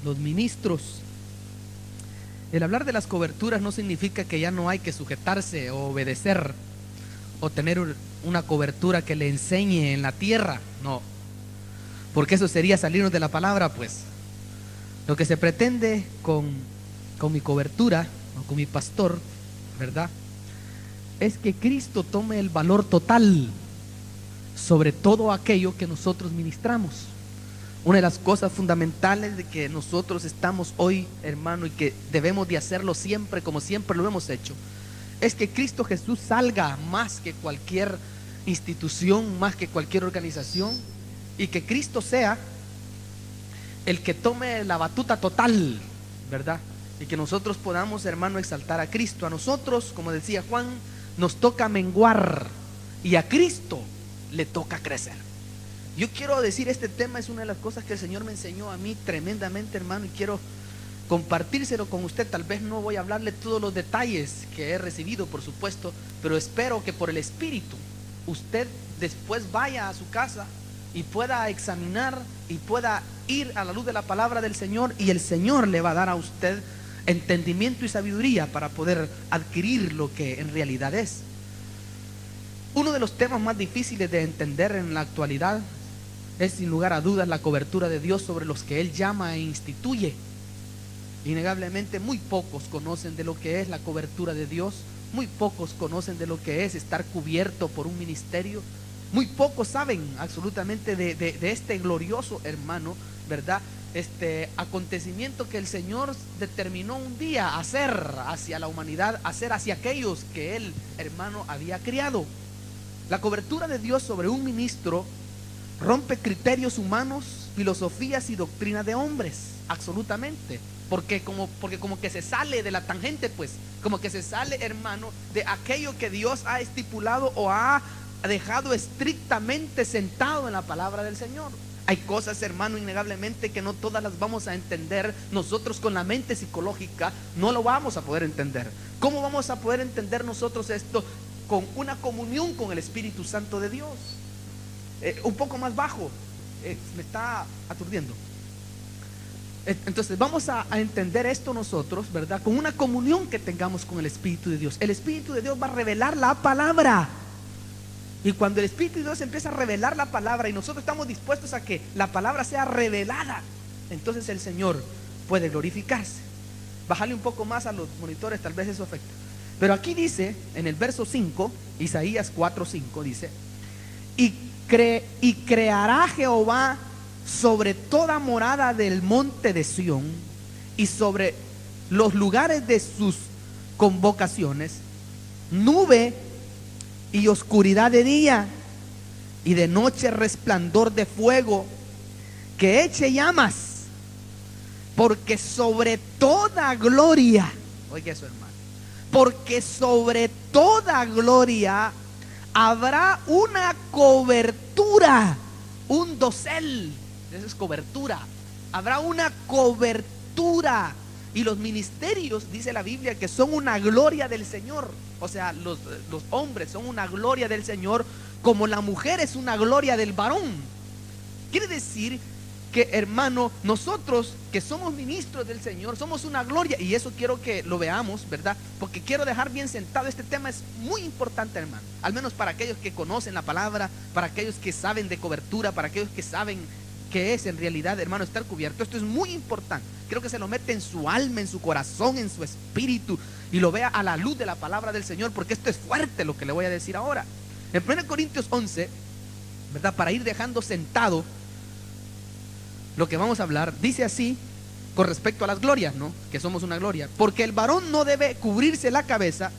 los ministros. El hablar de las coberturas no significa que ya no hay que sujetarse o obedecer o tener una cobertura que le enseñe en la tierra, no, porque eso sería salirnos de la palabra. Pues lo que se pretende con mi cobertura o con mi pastor, ¿verdad?, es que Cristo tome el valor total sobre todo aquello que nosotros ministramos. Una de las cosas fundamentales de que nosotros estamos hoy, hermano, y que debemos de hacerlo siempre, como siempre lo hemos hecho, es que Cristo Jesús salga más que cualquier institución, más que cualquier organización, y que Cristo sea el que tome la batuta total, ¿verdad? Y que nosotros podamos, hermano, exaltar a Cristo. A nosotros, como decía Juan, nos toca menguar y a Cristo le toca crecer. Yo quiero decir, este tema es una de las cosas que el Señor me enseñó a mí tremendamente, hermano, y quiero compartírselo con usted. Tal vez no voy a hablarle todos los detalles que he recibido, por supuesto, pero espero que por el Espíritu usted después vaya a su casa y pueda examinar y pueda ir a la luz de la palabra del Señor, y el Señor le va a dar a usted entendimiento y sabiduría para poder adquirir lo que en realidad es. Uno de los temas más difíciles de entender en la actualidad es, sin lugar a dudas, la cobertura de Dios sobre los que Él llama e instituye. Innegablemente muy pocos conocen de lo que es la cobertura de Dios, muy pocos conocen de lo que es estar cubierto por un ministerio, muy pocos saben absolutamente de este glorioso, hermano, ¿verdad?, este acontecimiento que el Señor determinó un día hacer hacia la humanidad, hacer hacia aquellos que Él, hermano, había criado. La cobertura de Dios sobre un ministro rompe criterios humanos, filosofías y doctrina de hombres, absolutamente. Porque como que se sale de la tangente, pues, como que se sale, hermano, de aquello que Dios ha estipulado o ha dejado estrictamente sentado en la palabra del Señor. Hay cosas, hermano, innegablemente que no todas las vamos a entender. Nosotros con la mente psicológica no lo vamos a poder entender. ¿Cómo vamos a poder entender nosotros esto? Con una comunión con el Espíritu Santo de Dios. Un poco más bajo, me está aturdiendo. Entonces vamos a entender esto nosotros, ¿verdad?, con una comunión que tengamos con el Espíritu de Dios. El Espíritu de Dios va a revelar la palabra. Y cuando el Espíritu de Dios empieza a revelar la palabra y nosotros estamos dispuestos a que la palabra sea revelada, entonces el Señor puede glorificarse. Bájale un poco más a los monitores, tal vez eso afecta. Pero aquí dice, en el verso 5, Isaías 4:5, dice: y creará Jehová sobre toda morada del monte de Sión y sobre los lugares de sus convocaciones nube y oscuridad de día, y de noche resplandor de fuego, que eche llamas, porque sobre toda gloria, oiga eso, hermano, porque sobre toda gloria habrá una cobertura, un dosel, eso es cobertura, habrá una cobertura. Y los ministerios, dice la Biblia, que son una gloria del Señor. O sea, los hombres son una gloria del Señor, como la mujer es una gloria del varón. Quiere decir que, hermano, nosotros que somos ministros del Señor somos una gloria. Y eso quiero que lo veamos, ¿verdad? Porque quiero dejar bien sentado, este tema es muy importante, hermano. Al menos para aquellos que conocen la palabra, para aquellos que saben de cobertura, para aquellos que saben qué es en realidad, hermano, estar cubierto. Esto es muy importante. Creo que se lo mete en su alma, en su corazón, en su espíritu, y lo vea a la luz de la palabra del Señor, porque esto es fuerte lo que le voy a decir ahora. En 1 Corintios 11, ¿verdad?, para ir dejando sentado lo que vamos a hablar, dice así con respecto a las glorias, ¿no?, que somos una gloria: porque el varón no debe cubrirse la cabeza,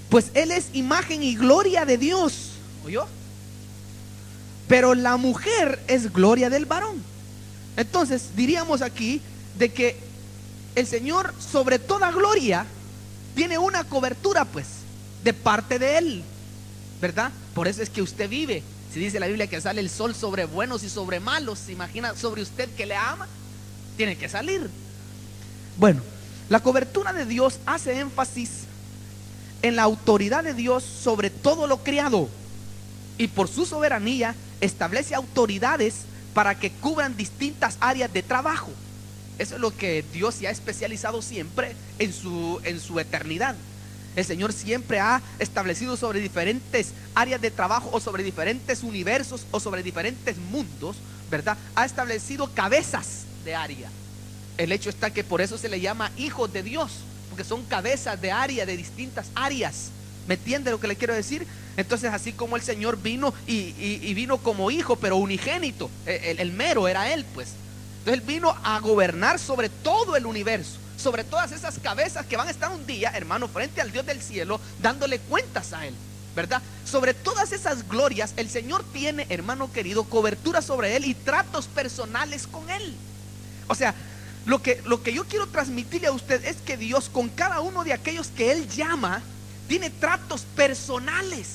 pues él es imagen y gloria de Dios. ¿Oyó? Pero la mujer es gloria del varón. Entonces diríamos aquí de que el Señor sobre toda gloria tiene una cobertura, pues, de parte de Él, ¿verdad? Por eso es que usted vive. Si dice la Biblia que sale el sol sobre buenos y sobre malos, ¿se imagina sobre usted que le ama? Tiene que salir. Bueno, la cobertura de Dios hace énfasis en la autoridad de Dios sobre todo lo creado, y por su soberanía establece autoridades para que cubran distintas áreas de trabajo. Eso es lo que Dios se ha especializado siempre en su eternidad. El Señor siempre ha establecido sobre diferentes áreas de trabajo, o sobre diferentes universos, o sobre diferentes mundos, ¿verdad? Ha establecido cabezas de área. El hecho está que por eso se le llama hijos de Dios, porque son cabezas de área, de distintas áreas. ¿Me entiende lo que le quiero decir? Entonces, así como el Señor vino y vino como hijo, pero unigénito, el mero era Él, pues. Entonces Él vino a gobernar sobre todo el universo, sobre todas esas cabezas que van a estar un día, hermano, frente al Dios del cielo, dándole cuentas a Él, ¿verdad? Sobre todas esas glorias, el Señor tiene, hermano querido, cobertura sobre Él y tratos personales con Él. O sea, lo que yo quiero transmitirle a usted es que Dios, con cada uno de aquellos que Él llama, tiene tratos personales,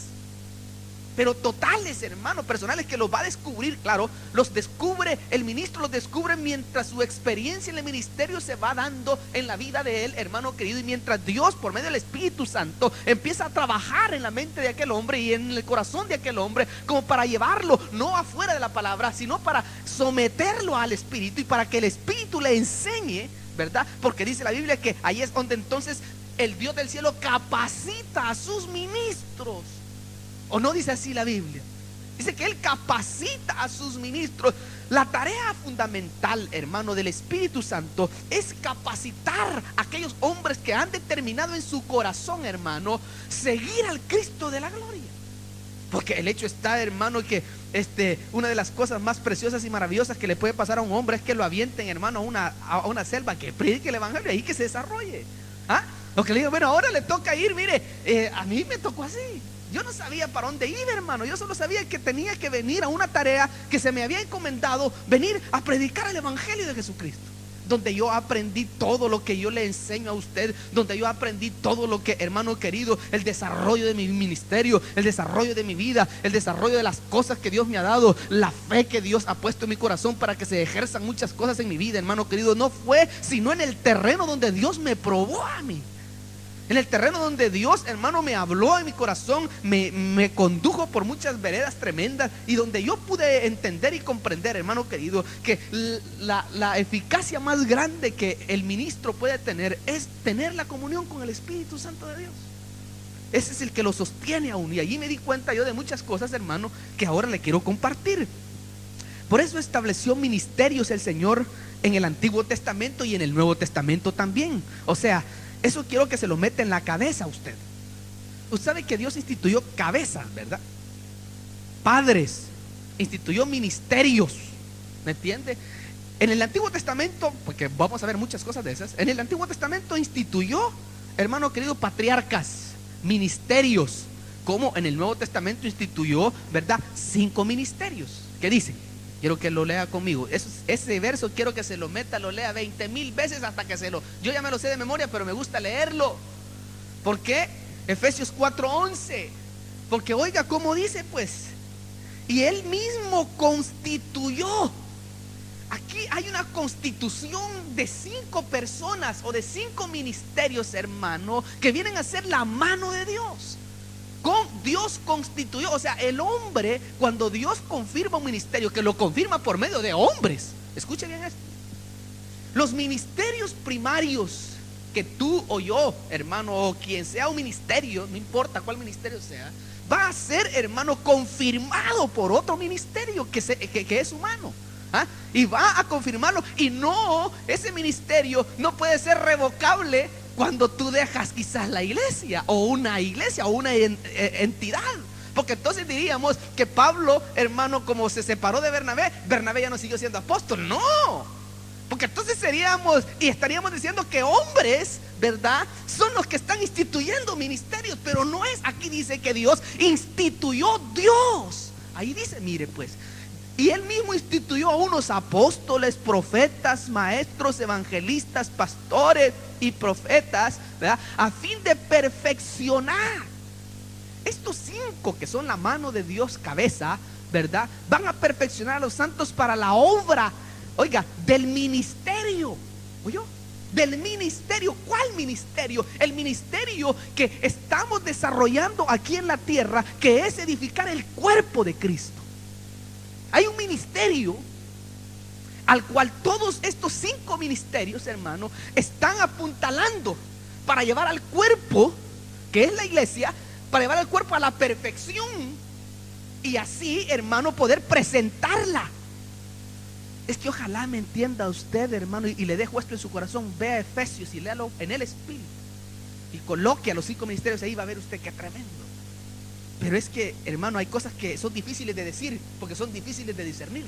pero totales, hermano, personales, que los va a descubrir. Claro, los descubre el ministro, los descubre mientras su experiencia en el ministerio se va dando en la vida de él, hermano querido, y mientras Dios, por medio del Espíritu Santo, empieza a trabajar en la mente de aquel hombre y en el corazón de aquel hombre, como para llevarlo no afuera de la palabra, sino para someterlo al Espíritu, y para que el Espíritu le enseñe, ¿verdad? Porque dice la Biblia que ahí es donde entonces el Dios del cielo capacita a sus ministros. ¿O no dice así la Biblia? Dice que Él capacita a sus ministros. La tarea fundamental, hermano, del Espíritu Santo es capacitar a aquellos hombres que han determinado en su corazón, hermano, seguir al Cristo de la gloria. Porque el hecho está, hermano, que una de las cosas más preciosas y maravillosas que le puede pasar a un hombre es que lo avienten, hermano, a una selva, que predique el evangelio y que se desarrolle. ¿Ah? Lo que le digo, bueno, ahora le toca ir, mire, a mí me tocó así. Yo no sabía para dónde ir, hermano. Yo solo sabía que tenía que venir a una tarea que se me había encomendado, venir a predicar el evangelio de Jesucristo, donde yo aprendí todo lo que yo le enseño a usted, donde yo aprendí todo lo que, hermano querido, el desarrollo de mi ministerio, el desarrollo de mi vida, el desarrollo de las cosas que Dios me ha dado, la fe que Dios ha puesto en mi corazón para que se ejerzan muchas cosas en mi vida, hermano querido. No fue sino en el terreno donde Dios me probó a mí, en el terreno donde Dios, hermano, me habló en mi corazón, me condujo por muchas veredas tremendas, y donde yo pude entender y comprender, hermano querido, que la eficacia más grande que el ministro puede tener es tener la comunión con el Espíritu Santo de Dios. Ese es el que lo sostiene aún. Y allí me di cuenta yo de muchas cosas, hermano, que ahora le quiero compartir. Por eso estableció ministerios el Señor en el Antiguo Testamento y en el Nuevo Testamento también. O sea, eso quiero que se lo meta en la cabeza a usted. Usted sabe que Dios instituyó cabezas, ¿verdad? Padres, instituyó ministerios, ¿me entiende? En el Antiguo Testamento, porque vamos a ver muchas cosas de esas, en el Antiguo Testamento instituyó, hermano querido, patriarcas, ministerios, como en el Nuevo Testamento instituyó, ¿verdad? 5 ministerios. ¿Qué dice? Quiero que lo lea conmigo. Ese verso quiero que se lo meta, lo lea 20,000 veces hasta que yo ya me lo sé de memoria, pero me gusta leerlo. ¿Por qué? Efesios 4:11. Porque oiga cómo dice, pues, y Él mismo constituyó. Aquí hay una constitución de 5 personas o de 5 ministerios, hermano, que vienen a ser la mano de Dios. Dios constituyó, o sea, el hombre, cuando Dios confirma un ministerio, que lo confirma por medio de hombres, escuche bien esto, los ministerios primarios que tú o yo, hermano, o quien sea un ministerio, no importa cuál ministerio sea, va a ser, hermano, confirmado por otro ministerio que es humano. ¿Ah? Y va a confirmarlo, y no, ese ministerio no puede ser revocable cuando tú dejas quizás la iglesia o una entidad, porque entonces diríamos que Pablo, hermano, como se separó de Bernabé, Bernabé ya no siguió siendo apóstol. No, porque entonces estaríamos diciendo que hombres, ¿verdad?, son los que están instituyendo ministerios, pero no es. Aquí dice que Dios instituyó. Dios, ahí dice, mire pues, y Él mismo instituyó a unos apóstoles, profetas, maestros, evangelistas, pastores y profetas, ¿verdad?, a fin de perfeccionar. Estos 5 que son la mano de Dios, cabeza, ¿verdad?, van a perfeccionar a los santos para la obra, oiga, del ministerio. ¿Oyó? Del ministerio. ¿Cuál ministerio? El ministerio que estamos desarrollando aquí en la tierra, que es edificar el cuerpo de Cristo. Hay un ministerio al cual todos estos 5 ministerios, hermano, están apuntalando para llevar al cuerpo, que es la iglesia, para llevar al cuerpo a la perfección y así, hermano, poder presentarla. Es que ojalá me entienda usted, hermano, y le dejo esto en su corazón. Vea Efesios y léalo en el Espíritu y coloque a los 5 ministerios ahí, va a ver usted qué tremendo. Pero es que, hermano, hay cosas que son difíciles de decir porque son difíciles de discernir.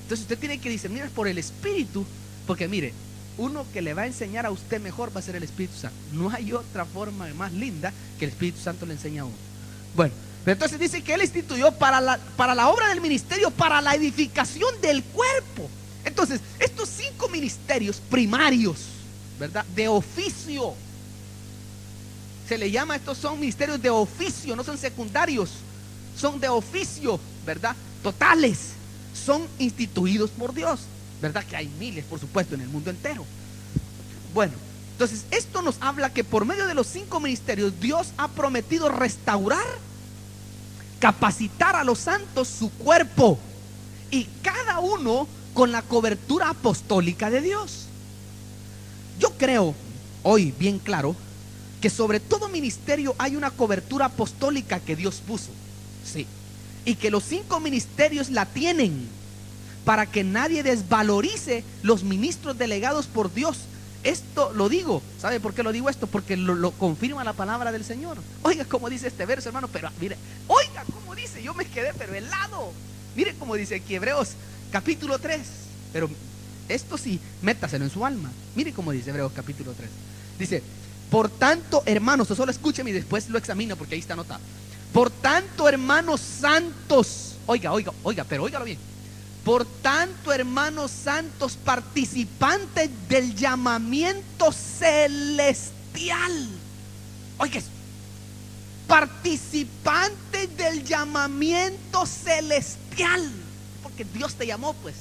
Entonces usted tiene que discernir por el Espíritu, porque mire, uno que le va a enseñar a usted mejor va a ser el Espíritu Santo. No hay otra forma más linda que el Espíritu Santo le enseña a uno. Bueno, pero entonces dice que Él instituyó para la obra del ministerio, para la edificación del cuerpo. Entonces, estos 5 ministerios primarios, ¿verdad? De oficio. Se le llama, estos son ministerios de oficio, no son secundarios, son de oficio, ¿verdad? Totales, son instituidos por Dios, ¿verdad? Que hay miles, por supuesto, en el mundo entero. Bueno, entonces esto nos habla que por medio de los 5 ministerios Dios ha prometido restaurar, capacitar a los santos su cuerpo, y cada uno con la cobertura apostólica de Dios. Yo creo hoy bien claro que sobre todo ministerio hay una cobertura apostólica que Dios puso, sí, y que los 5 ministerios la tienen para que nadie desvalorice los ministros delegados por Dios. Esto lo digo, ¿sabe por qué lo digo esto? Porque lo confirma la palabra del Señor. Oiga cómo dice este verso, hermano, pero mire, oiga cómo dice, yo me quedé pero helado. Mire cómo dice aquí Hebreos capítulo 3, pero esto sí, métaselo en su alma. Mire cómo dice Hebreos capítulo 3. Dice: por tanto, hermanos, o solo escúcheme y después lo examino porque ahí está anotado. Por tanto, hermanos santos, oiga, pero óigalo bien. Por tanto, hermanos santos, participantes del llamamiento celestial. Oiga, participantes del llamamiento celestial, porque Dios te llamó, pues.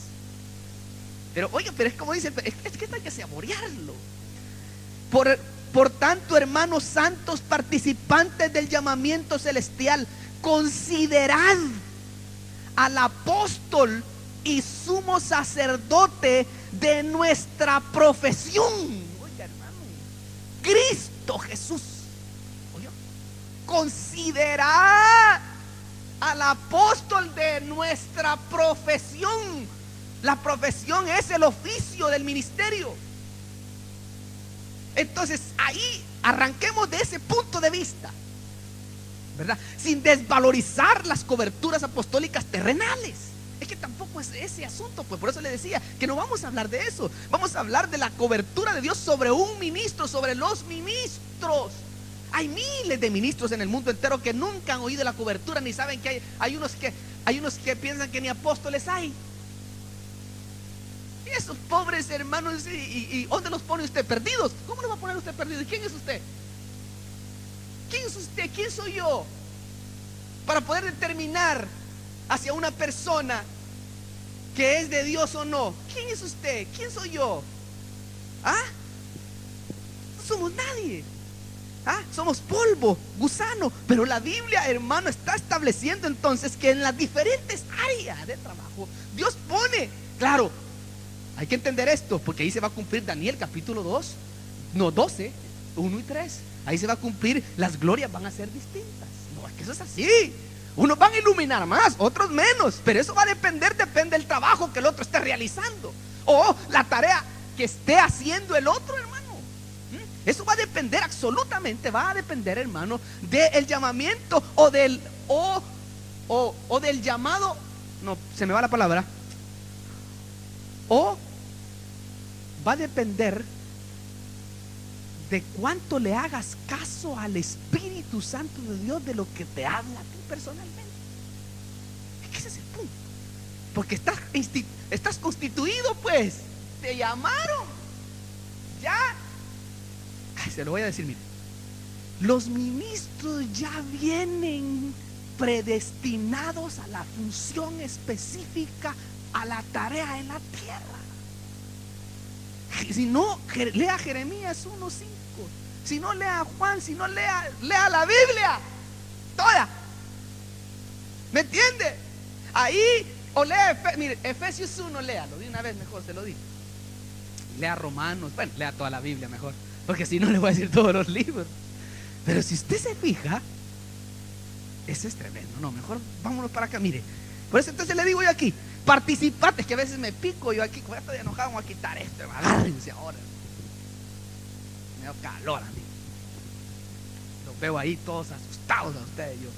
Pero oiga, pero es como dice, es que hay que saborearlo. Por tanto, hermanos santos, participantes del llamamiento celestial, considerad al apóstol y sumo sacerdote de nuestra profesión. Oiga, hermano, Cristo Jesús. Oiga, considerad al apóstol de nuestra profesión. La profesión es el oficio del ministerio. Entonces ahí arranquemos de ese punto de vista, ¿verdad? Sin desvalorizar las coberturas apostólicas terrenales. Es que tampoco es ese asunto, pues por eso le decía que no vamos a hablar de eso. Vamos a hablar de la cobertura de Dios sobre un ministro, sobre los ministros. Hay miles de ministros en el mundo entero que nunca han oído la cobertura, ni saben que hay unos que piensan que ni apóstoles hay. Y esos pobres hermanos, ¿y dónde los pone usted? ¿Perdidos? ¿Cómo los va a poner usted perdidos? ¿Quién es usted? ¿Quién es usted? ¿Quién soy yo? Para poder determinar hacia una persona que es de Dios o no. ¿Quién es usted? ¿Quién soy yo? ¿Ah? No somos nadie. ¿Ah? Somos polvo, gusano. Pero la Biblia, hermano, está estableciendo entonces que en las diferentes áreas de trabajo Dios pone, claro, hay que entender esto, porque ahí se va a cumplir Daniel capítulo 2, no 12, 1 y 3. Ahí se va a cumplir, las glorias van a ser distintas. No, es que eso es así. Unos van a iluminar más, otros menos, pero eso va a depende del trabajo que el otro esté realizando, o la tarea que esté haciendo el otro, hermano. Eso va a depender, absolutamente va a depender, hermano, del llamamiento o del llamado. No, se me va la palabra. O va a depender de cuánto le hagas caso al Espíritu Santo de Dios, de lo que te habla a ti personalmente. Es que ese es el punto. Porque estás constituido, pues. Te llamaron. Ya. Ay, se lo voy a decir, mire. Los ministros ya vienen predestinados a la función específica, a la tarea en la tierra. Si no, lea Jeremías 1:5. Si no, lea Juan. Si no, lea la Biblia toda. ¿Me entiende? Ahí O mire, Efesios 1, léalo de una vez, mejor se lo digo. Lea Romanos, bueno, lea toda la Biblia mejor, porque si no le voy a decir todos los libros. Pero si usted se fija, eso es tremendo. No, mejor vámonos para acá, mire. Por eso entonces le digo yo aquí, participantes, que a veces me pico yo aquí, como ya estoy enojado, vamos a quitar esto, agárrense ahora. Me da calor a mí. Los veo ahí todos asustados a ustedes. Yo,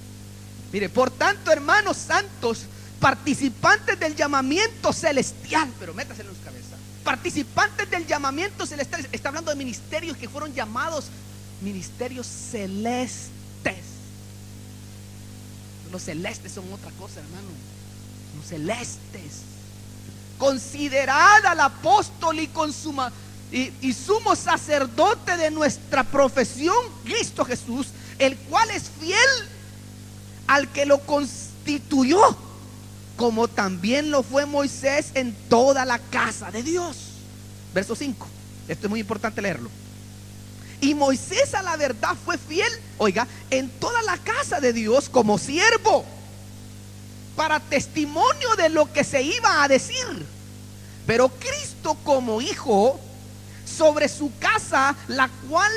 mire, por tanto, hermanos santos, participantes del llamamiento celestial, pero métaselo en su cabeza. Participantes del llamamiento celestial, está hablando de ministerios que fueron llamados ministerios celestes. Los celestes son otra cosa, hermano. Los celestes. Considerad al apóstol y sumo sacerdote de nuestra profesión, Cristo Jesús, el cual es fiel al que lo constituyó, como también lo fue Moisés en toda la casa de Dios. Verso 5. Esto es muy importante leerlo. Y Moisés a la verdad fue fiel, oiga, en toda la casa de Dios como siervo, para testimonio de lo que se iba a decir. Pero Cristo como hijo sobre su casa, la cual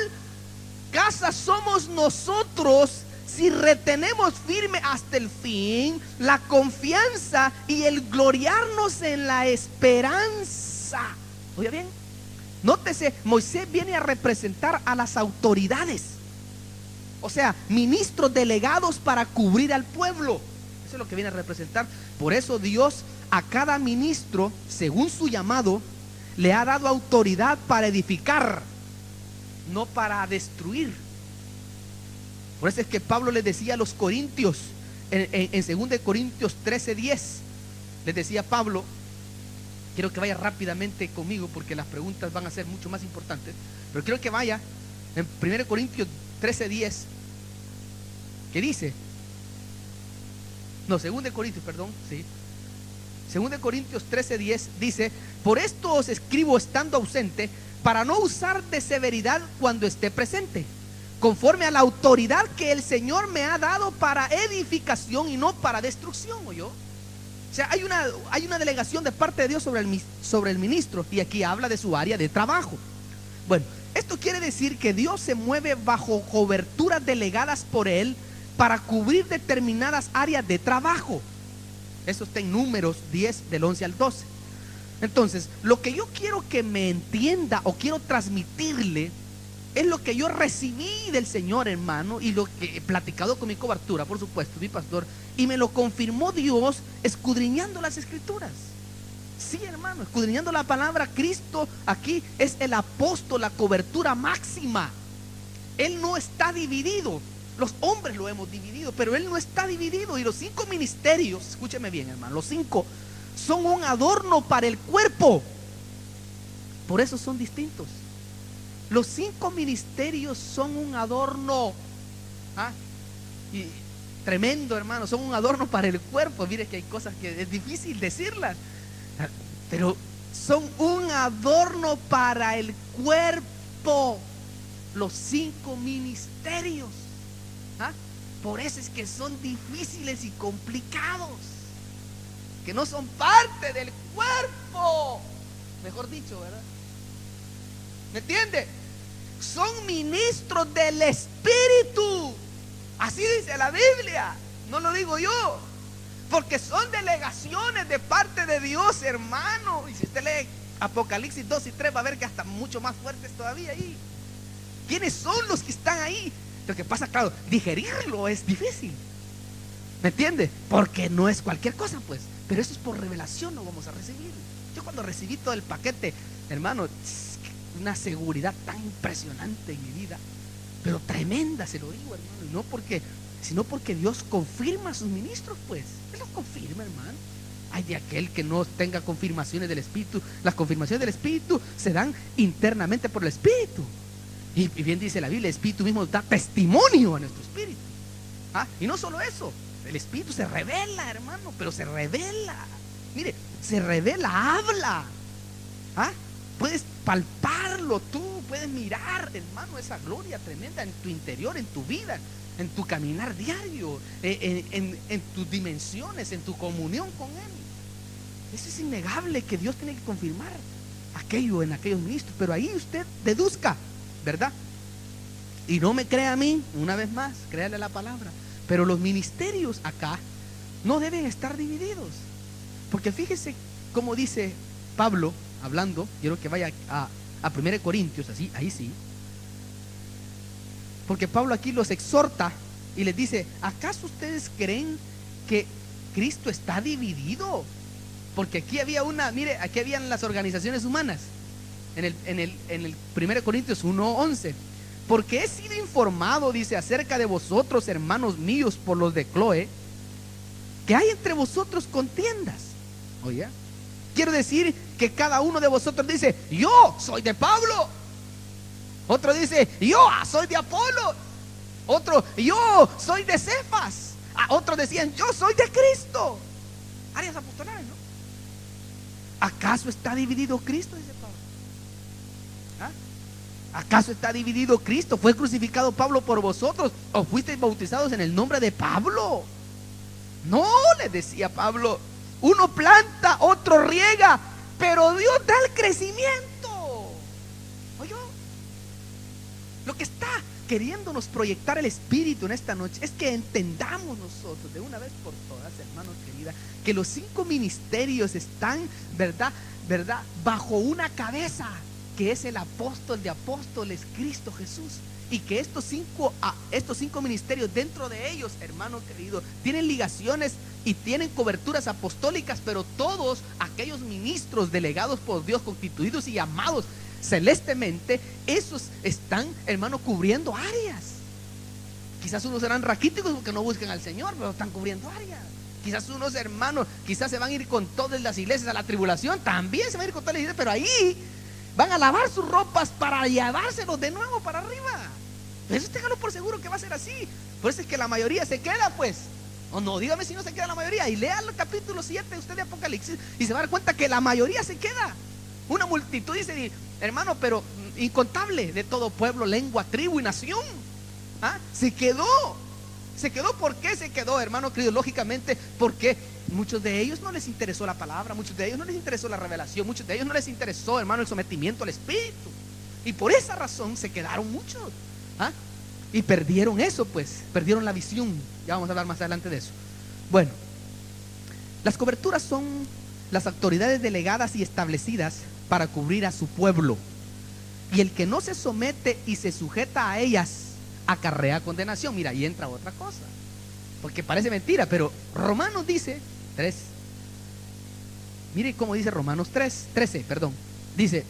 casa somos nosotros, si retenemos firme hasta el fin la confianza y el gloriarnos en la esperanza. Oiga bien, nótese, Moisés viene a representar a las autoridades, o sea, ministros delegados para cubrir al pueblo. Eso es lo que viene a representar. Por eso Dios a cada ministro, según su llamado, le ha dado autoridad para edificar, no para destruir. Por eso es que Pablo les decía a los corintios, en 2 Corintios 13:10, les decía Pablo, quiero que vaya rápidamente conmigo porque las preguntas van a ser mucho más importantes, pero quiero que vaya en 1 Corintios 13:10, que dice, no, 2 Corintios, perdón, sí. 2 Corintios 13:10 dice: por esto os escribo estando ausente, para no usar de severidad cuando esté presente, conforme a la autoridad que el Señor me ha dado para edificación y no para destrucción. ¿Oyó? O sea, hay una delegación de parte de Dios sobre el ministro, y aquí habla de su área de trabajo. Bueno, esto quiere decir que Dios se mueve bajo coberturas delegadas por Él para cubrir determinadas áreas de trabajo. Eso está en Números 10 del 11 al 12. Entonces, lo que yo quiero que me entienda o quiero transmitirle es lo que yo recibí del Señor, hermano, y lo que he platicado con mi cobertura, por supuesto, mi pastor, y me lo confirmó Dios escudriñando las escrituras. Sí, hermano, escudriñando la palabra. Cristo aquí es el apóstol, la cobertura máxima. Él no está dividido. Los hombres lo hemos dividido, pero Él no está dividido. Y los 5 ministerios, escúcheme bien, hermano, los 5 son un adorno para el cuerpo. Por eso son distintos. Los 5 ministerios son un adorno. Y tremendo, hermano, son un adorno para el cuerpo. Mire que hay cosas que es difícil decirlas, pero son un adorno para el cuerpo. Los 5 ministerios. Por eso es que son difíciles y complicados, que no son parte del cuerpo, mejor dicho, ¿verdad? ¿Me entiende? Son ministros del Espíritu. Así dice la Biblia, no lo digo yo, porque son delegaciones de parte de Dios, hermano. Y si usted lee Apocalipsis 2 y 3 va a ver que hasta mucho más fuertes todavía ahí. ¿Quiénes son los que están ahí? Lo que pasa, claro, digerirlo es difícil, ¿me entiende? Porque no es cualquier cosa, pues. Pero eso es por revelación, lo vamos a recibir. Yo cuando recibí todo el paquete, hermano, una seguridad tan impresionante en mi vida, pero tremenda, se lo digo, hermano. Y no porque, sino porque Dios confirma a sus ministros, pues. Él los confirma, hermano. Hay de aquel que no tenga confirmaciones del Espíritu. Las confirmaciones del Espíritu se dan internamente por el Espíritu. Y bien dice la Biblia, el Espíritu mismo da testimonio a nuestro espíritu. Y no solo eso, el Espíritu se revela, hermano, pero se revela. Mire, se revela, habla. Puedes palparlo tú, puedes mirar, hermano, esa gloria tremenda en tu interior, en tu vida, en tu caminar diario, en tus dimensiones, en tu comunión con Él. Eso es innegable, que Dios tiene que confirmar aquello en aquellos ministros. Pero ahí usted deduzca, ¿verdad? Y no me crea a mí, una vez más, créale a la palabra. Pero los ministerios acá no deben estar divididos. Porque fíjese cómo dice Pablo, hablando, quiero que vaya a 1 Corintios, así, ahí sí. Porque Pablo aquí los exhorta y les dice: ¿acaso ustedes creen que Cristo está dividido? Porque aquí había mire, aquí habían las organizaciones humanas. En el 1 Corintios 1:11. Porque he sido informado, dice, acerca de vosotros, hermanos míos, por los de Cloé, que hay entre vosotros contiendas. Oye, quiero decir que cada uno de vosotros dice: yo soy de Pablo. Otro dice: yo soy de Apolo. Otro: yo soy de Cefas. Otros decían: yo soy de Cristo. Áreas apostolares, ¿no? ¿Acaso está dividido Cristo? Dice Pablo. ¿Acaso está dividido Cristo? ¿Fue crucificado Pablo por vosotros? ¿O fuisteis bautizados en el nombre de Pablo? No, le decía Pablo. Uno planta, otro riega, pero Dios da el crecimiento. ¿Oyó? Lo que está queriéndonos proyectar el Espíritu en esta noche es que entendamos nosotros de una vez por todas, hermanos queridas, que los 5 ministerios están, ¿verdad? Bajo una cabeza, que es el apóstol de apóstoles, Cristo Jesús. Y que estos cinco ministerios, dentro de ellos, hermano querido, tienen ligaciones y tienen coberturas apostólicas, pero todos aquellos ministros delegados por Dios, constituidos y llamados celestemente, esos están, hermano, cubriendo áreas. Quizás unos serán raquíticos porque no buscan al Señor, pero están cubriendo áreas. Quizás unos hermanos, quizás se van a ir con todas las iglesias a la tribulación, también se van a ir con todas las iglesias, pero ahí van a lavar sus ropas para llevárselos de nuevo para arriba. Eso téngalo por seguro que va a ser así. Por eso es que la mayoría se queda, pues. O no, dígame si no se queda la mayoría. Y lea el capítulo 7 usted de Apocalipsis y se va a dar cuenta que la mayoría se queda. Una multitud, dice, hermano, pero incontable, de todo pueblo, lengua, tribu y nación. Se quedó. ¿Se quedó? ¿Por qué se quedó, hermano querido? Lógicamente, porque muchos de ellos no les interesó la palabra, muchos de ellos no les interesó la revelación, muchos de ellos no les interesó, hermano, el sometimiento al Espíritu. Y por esa razón se quedaron muchos. Y perdieron eso, pues, perdieron la visión. Ya vamos a hablar más adelante de eso. Bueno, las coberturas son las autoridades delegadas y establecidas para cubrir a su pueblo. Y el que no se somete y se sujeta a ellas acarrea condenación. Mira, ahí entra otra cosa, porque parece mentira, pero Romanos dice 3. Mire cómo dice Romanos 13, perdón. Dice,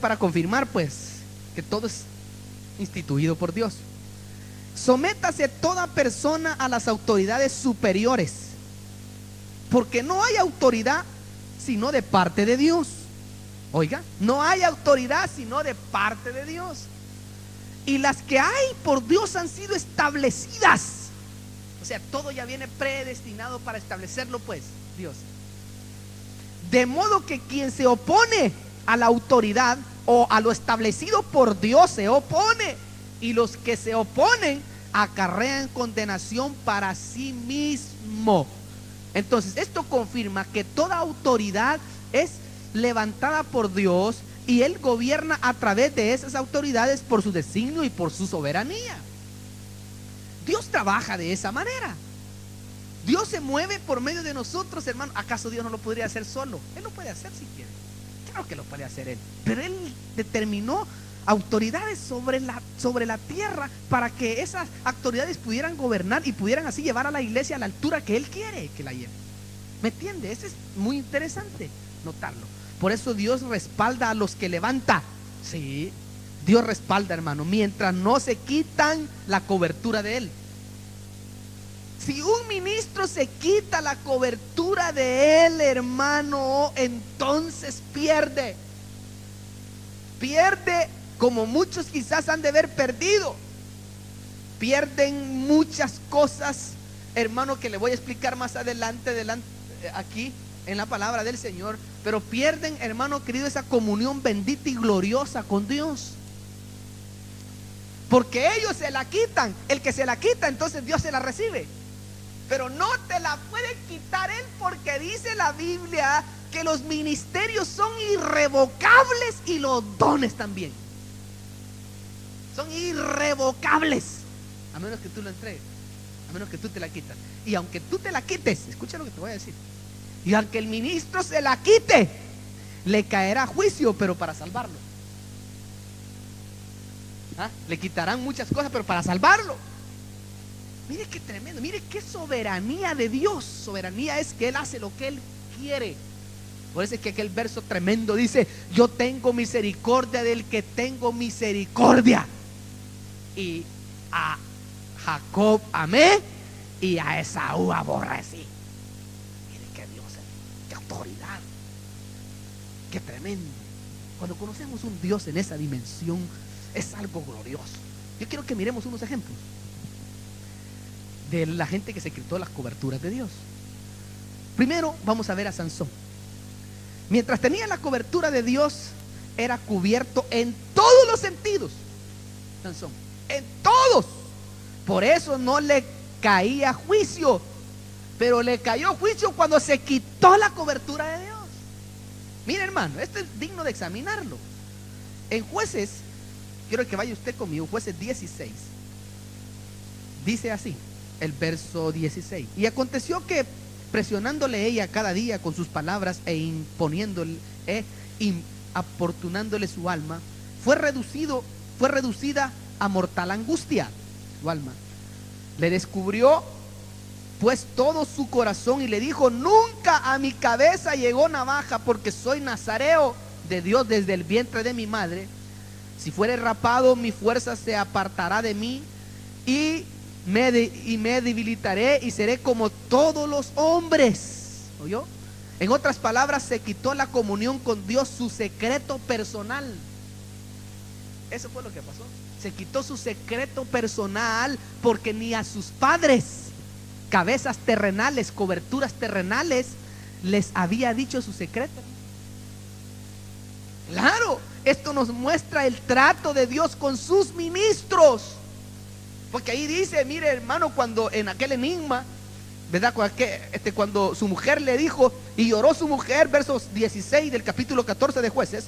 para confirmar, pues, que todo es instituido por Dios. Sométase toda persona a las autoridades superiores, porque no hay autoridad sino de parte de Dios. Oiga, no hay autoridad sino de parte de Dios. Y las que hay por Dios han sido establecidas. O sea, todo ya viene predestinado para establecerlo, pues, Dios. De modo que quien se opone a la autoridad o a lo establecido por Dios se opone. Y los que se oponen acarrean condenación para sí mismo. Entonces, esto confirma que toda autoridad es levantada por Dios, y Él gobierna a través de esas autoridades por su designio y por su soberanía. Dios trabaja de esa manera. Dios se mueve por medio de nosotros, hermano. ¿Acaso Dios no lo podría hacer solo? Él lo puede hacer si quiere. Claro que lo puede hacer Él. Pero Él determinó autoridades sobre la tierra para que esas autoridades pudieran gobernar y pudieran así llevar a la iglesia a la altura que Él quiere que la lleve. ¿Me entiende? Eso es muy interesante notarlo. Por eso Dios respalda a los que levanta. Sí, Dios respalda, hermano, mientras no se quitan la cobertura de Él. Si un ministro se quita la cobertura de Él, hermano, entonces pierde. Pierde como muchos quizás han de haber perdido. Pierden muchas cosas, hermano, que le voy a explicar más adelante aquí en la palabra del Señor. Pero pierden, hermano querido, esa comunión bendita y gloriosa con Dios, porque ellos se la quitan. El que se la quita, entonces Dios se la recibe. pero no te la puede quitar Él, porque dice la Biblia que los ministerios son irrevocables y los dones también. Son irrevocables, a menos que tú lo entregues, a menos que tú te la quitas. Y aunque tú te la quites, escucha lo que te voy a decir, y aunque el ministro se la quite, le caerá juicio, pero para salvarlo. Le quitarán muchas cosas, pero para salvarlo. Mire qué tremendo, mire qué soberanía de Dios. Soberanía es que Él hace lo que Él quiere. Por eso es que aquel verso tremendo dice: yo tengo misericordia del que tengo misericordia, y a Jacob amé y a Esaú aborrecí. Mire qué Dios, qué autoridad, qué tremendo. Cuando conocemos un Dios en esa dimensión, es algo glorioso. Yo quiero que miremos unos ejemplos de la gente que se quitó las coberturas de Dios. Primero vamos a ver a Sansón. Mientras tenía la cobertura de Dios, era cubierto en todos los sentidos. Sansón, en todos. Por eso no le caía juicio, pero le cayó juicio cuando se quitó la cobertura de Dios. Mire, hermano, esto es digno de examinarlo. En Jueces, quiero que vaya usted conmigo, Jueces 16. Dice así, el verso 16: y aconteció que, presionándole ella cada día con sus palabras importunándole su alma, fue reducida a mortal angustia su alma. Le descubrió pues todo su corazón y le dijo: nunca a mi cabeza llegó navaja, porque soy nazareo de Dios desde el vientre de mi madre. Si fuere rapado, mi fuerza se apartará de mí, y me debilitaré y seré como todos los hombres. ¿Oyó? En otras palabras, se quitó la comunión con Dios, su secreto personal. Eso fue lo que pasó. Se quitó su secreto personal, porque ni a sus padres, cabezas terrenales, coberturas terrenales, les había dicho su secreto. Claro, esto nos muestra el trato de Dios con sus ministros. Porque ahí dice, mire, hermano, cuando en aquel enigma, ¿verdad? Cuando su mujer le dijo, y lloró su mujer, versos 16 del capítulo 14 de Jueces,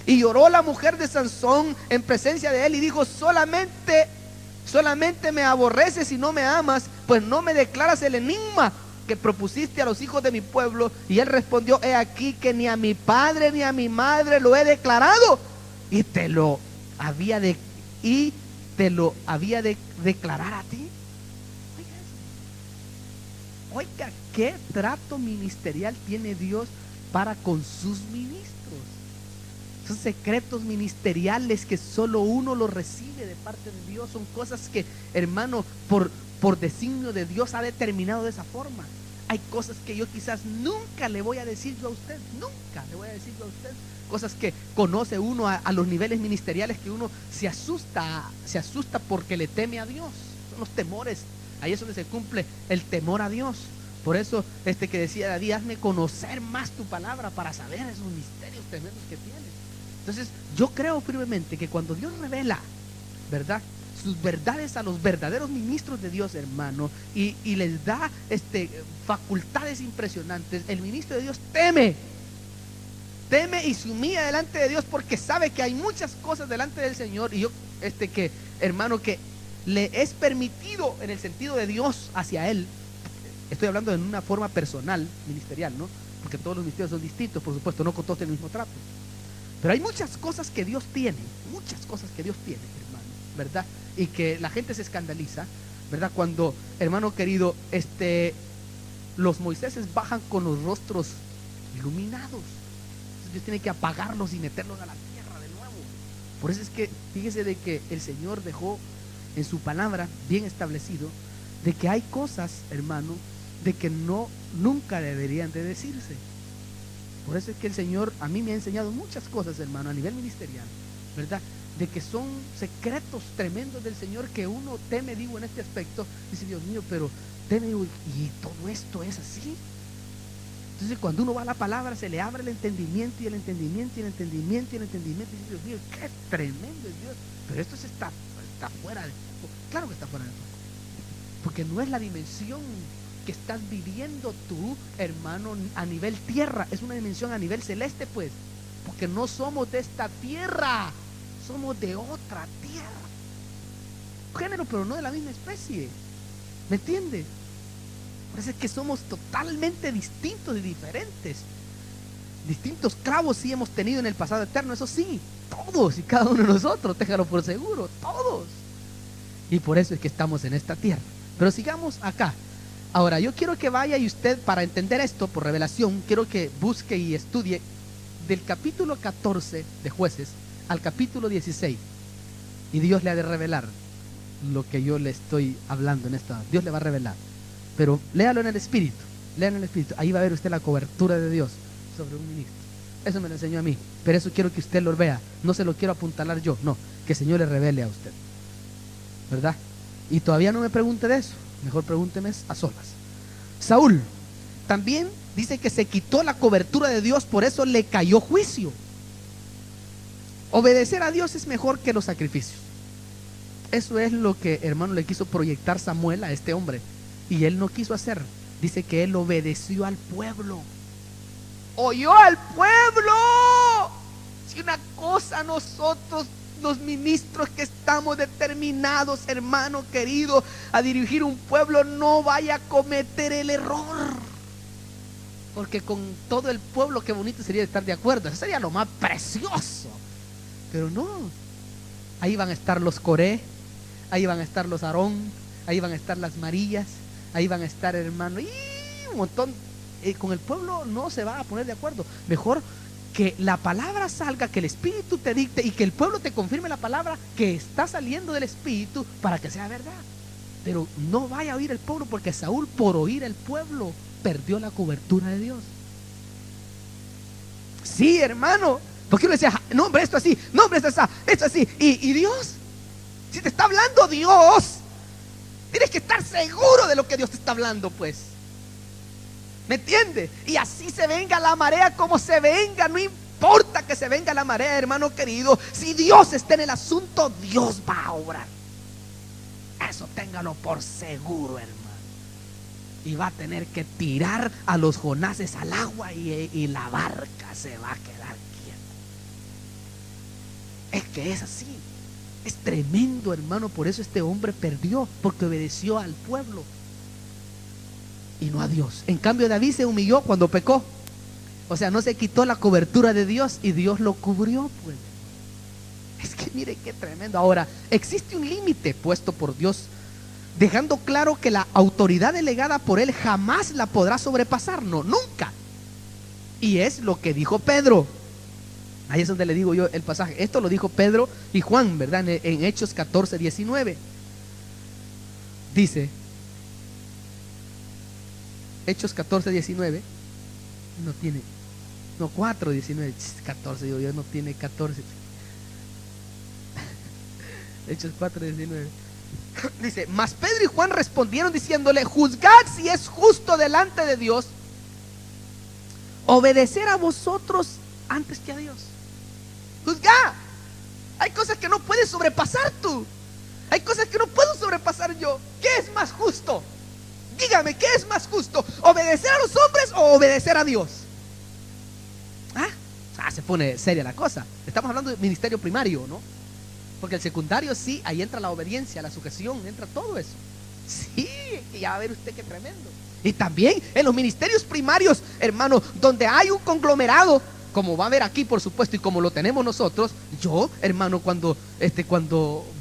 y lloró la mujer de Sansón en presencia de él y dijo: solamente me aborreces y no me amas, pues no me declaras el enigma que propusiste a los hijos de mi pueblo. Y él respondió: he aquí que ni a mi padre ni a mi madre lo he declarado, y te lo había de declarar a ti. Oiga, qué trato ministerial tiene Dios para con sus ministros. Son secretos ministeriales que solo uno los recibe de parte de Dios. Son cosas que, hermano, por designio de Dios ha determinado de esa forma. Hay cosas que yo quizás nunca le voy a decir yo a usted. Nunca le voy a decir yo a usted. Cosas que conoce uno a los niveles ministeriales, que uno se asusta porque le teme a Dios. Son los temores. Ahí es donde se cumple el temor a Dios. Por eso que decía David: hazme conocer más tu palabra para saber esos misterios tremendos que tienes. Entonces yo creo firmemente que cuando Dios revela, ¿verdad?, sus verdades a los verdaderos ministros de Dios, hermano, y les da facultades impresionantes, el ministro de Dios teme y se humilla delante de Dios, porque sabe que hay muchas cosas delante del Señor. Y yo, hermano, que le es permitido en el sentido de Dios hacia él. Estoy hablando en una forma personal, ministerial, ¿no? Porque todos los ministerios son distintos, por supuesto, no con todos el mismo trato. Pero hay muchas cosas que Dios tiene, hermano, ¿verdad? Y que la gente se escandaliza, ¿verdad? Cuando, hermano querido, los Moiséses bajan con los rostros iluminados. Entonces Dios tiene que apagarlos y meterlos a la tierra de nuevo. Por eso es que, fíjese de que el Señor dejó en su palabra bien establecido de que hay cosas, hermano, de que nunca deberían de decirse. Por eso es que el Señor a mí me ha enseñado muchas cosas, hermano, a nivel ministerial, ¿verdad? De que son secretos tremendos del Señor, que uno teme, digo, en este aspecto. Dice: Dios mío, pero teme, digo, y todo esto es así. Entonces cuando uno va a la palabra, se le abre el entendimiento, y el entendimiento, y el entendimiento, y el entendimiento. Y dice: Dios mío, qué tremendo es Dios. Pero esto está fuera de foco. Claro que está fuera de foco, porque no es la dimensión que estás viviendo tú, hermano, a nivel tierra, es una dimensión a nivel celeste, pues, porque no somos de esta tierra, somos de otra tierra, género, pero no de la misma especie, ¿me entiendes? Por eso es que somos totalmente distintos y diferentes. Distintos clavos sí hemos tenido en el pasado eterno, eso sí, todos y cada uno de nosotros, téngalo por seguro, todos. Y por eso es que estamos en esta tierra. Pero sigamos acá. Ahora, yo quiero que vaya y usted, para entender esto por revelación, quiero que busque y estudie del capítulo 14 de Jueces al capítulo 16. Y Dios le ha de revelar lo que yo le estoy hablando en esta. Dios le va a revelar. Pero léalo en el Espíritu. Léalo en el Espíritu. Ahí va a ver usted la cobertura de Dios sobre un ministro. Eso me lo enseñó a mí. Pero eso quiero que usted lo vea. No se lo quiero apuntalar yo. No, que el Señor le revele a usted. ¿Verdad? Y todavía no me pregunte de eso. Mejor pregúnteme a solas. Saúl también dice que se quitó la cobertura de Dios, por eso le cayó juicio. Obedecer a Dios es mejor que los sacrificios. Eso es lo que, hermano, le quiso proyectar Samuel a este hombre. Y él no quiso hacer. Dice que él obedeció al pueblo. Oyó al pueblo. Si una cosa nosotros, los ministros que estamos determinados, hermano querido, a dirigir un pueblo, no vaya a cometer el error. Porque con todo el pueblo, qué bonito sería estar de acuerdo. Eso sería lo más precioso. Pero no. Ahí van a estar los Coré, ahí van a estar los Aarón, ahí van a estar las Marías, ahí van a estar, hermano, y un montón. Con el pueblo no se va a poner de acuerdo. Mejor que la palabra salga, que el Espíritu te dicte y que el pueblo te confirme la palabra que está saliendo del Espíritu para que sea verdad. Pero no vaya a oír el pueblo, porque Saúl, por oír el pueblo, perdió la cobertura de Dios. Sí, hermano. Porque uno decía, no hombre, esto así, no hombre, esto así. Y Dios, si te está hablando Dios, tienes que estar seguro de lo que Dios te está hablando, pues. ¿Me entiendes? Y así se venga la marea como se venga, no importa que se venga la marea, hermano querido. Si Dios está en el asunto, Dios va a obrar. Eso téngalo por seguro, hermano. Y va a tener que tirar a los Jonases al agua y la barca se va a quedar quieta. Es que es así. Es tremendo, hermano. Por eso este hombre perdió, porque obedeció al pueblo y no a Dios. En cambio, David se humilló cuando pecó. O sea, no se quitó la cobertura de Dios y Dios lo cubrió, pues. Es que mire qué tremendo. Ahora, existe un límite puesto por Dios, dejando claro que la autoridad delegada por Él jamás la podrá sobrepasar. No, nunca. Y es lo que dijo Pedro. Ahí es donde le digo yo el pasaje. Esto lo dijo Pedro y Juan, ¿verdad? En Hechos 14, 19. Dice, Hechos 14, 19. No tiene, no, 4, 19, 14, digo yo, no tiene 14. Hechos 4, 19. Dice, mas Pedro y Juan respondieron diciéndole, juzgad si es justo delante de Dios obedecer a vosotros antes que a Dios. Juzgad. Hay cosas que no puedes sobrepasar tú. Hay cosas que no puedo sobrepasar yo. ¿Qué es más justo? Dígame, ¿qué es más justo? ¿Obedecer a los hombres o obedecer a Dios? Se pone seria la cosa. Estamos hablando de ministerio primario, ¿no? Porque el secundario sí, ahí entra la obediencia, la sujeción, entra todo eso. Sí, y ya va a ver usted qué tremendo. Y también en los ministerios primarios, hermano, donde hay un conglomerado, como va a haber aquí, por supuesto, y como lo tenemos nosotros. Yo, hermano, cuando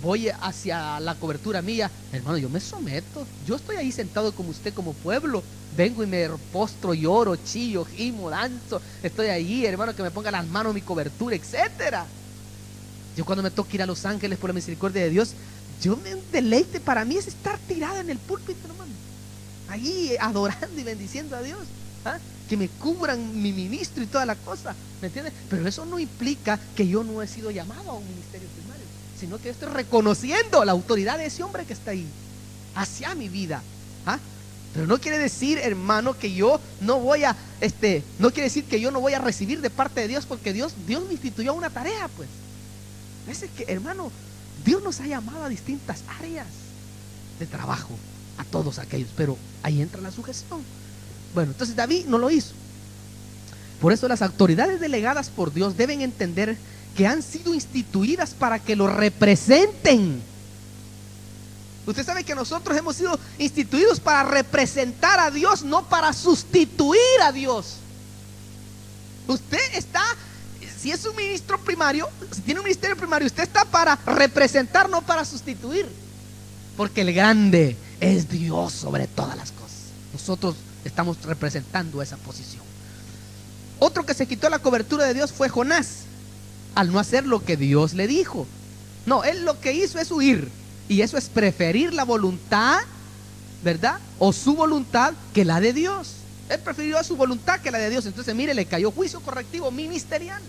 voy hacia la cobertura mía, hermano, yo me someto. Yo estoy ahí sentado como usted, como pueblo. Vengo y me postro, lloro, chillo, gimo, danzo. Estoy ahí, hermano, que me ponga las manos en mi cobertura, etcétera. Yo cuando me toca ir a Los Ángeles por la misericordia de Dios, yo me deleite, para mí es estar tirada en el púlpito, hermano, ahí adorando y bendiciendo a Dios. Que me cubran mi ministro y toda la cosa, ¿me entiendes? Pero eso no implica que yo no he sido llamado a un ministerio primario, sino que yo estoy reconociendo la autoridad de ese hombre que está ahí hacia mi vida. Pero no quiere decir, hermano, que yo no voy a no quiere decir que yo no voy a recibir de parte de Dios, porque Dios me instituyó una tarea, pues. Es que, hermano, Dios nos ha llamado a distintas áreas de trabajo. a todos aquellos, pero ahí entra la sujeción. Bueno, entonces David no lo hizo. Por eso las autoridades delegadas por Dios deben entender que han sido instituidas para que lo representen. Usted sabe que nosotros hemos sido instituidos para representar a Dios, no para sustituir a Dios. Usted está, si es un ministro primario, si tiene un ministerio primario, usted está para representar, no para sustituir. Porque el grande es Dios sobre todas las cosas. Nosotros estamos representando esa posición. Otro que se quitó la cobertura de Dios fue Jonás, al no hacer lo que Dios le dijo. No, él lo que hizo es huir. Y eso es preferir la voluntad, ¿verdad? O su voluntad que la de Dios. Él prefirió su voluntad que la de Dios. Entonces, mire, le cayó juicio correctivo ministerial.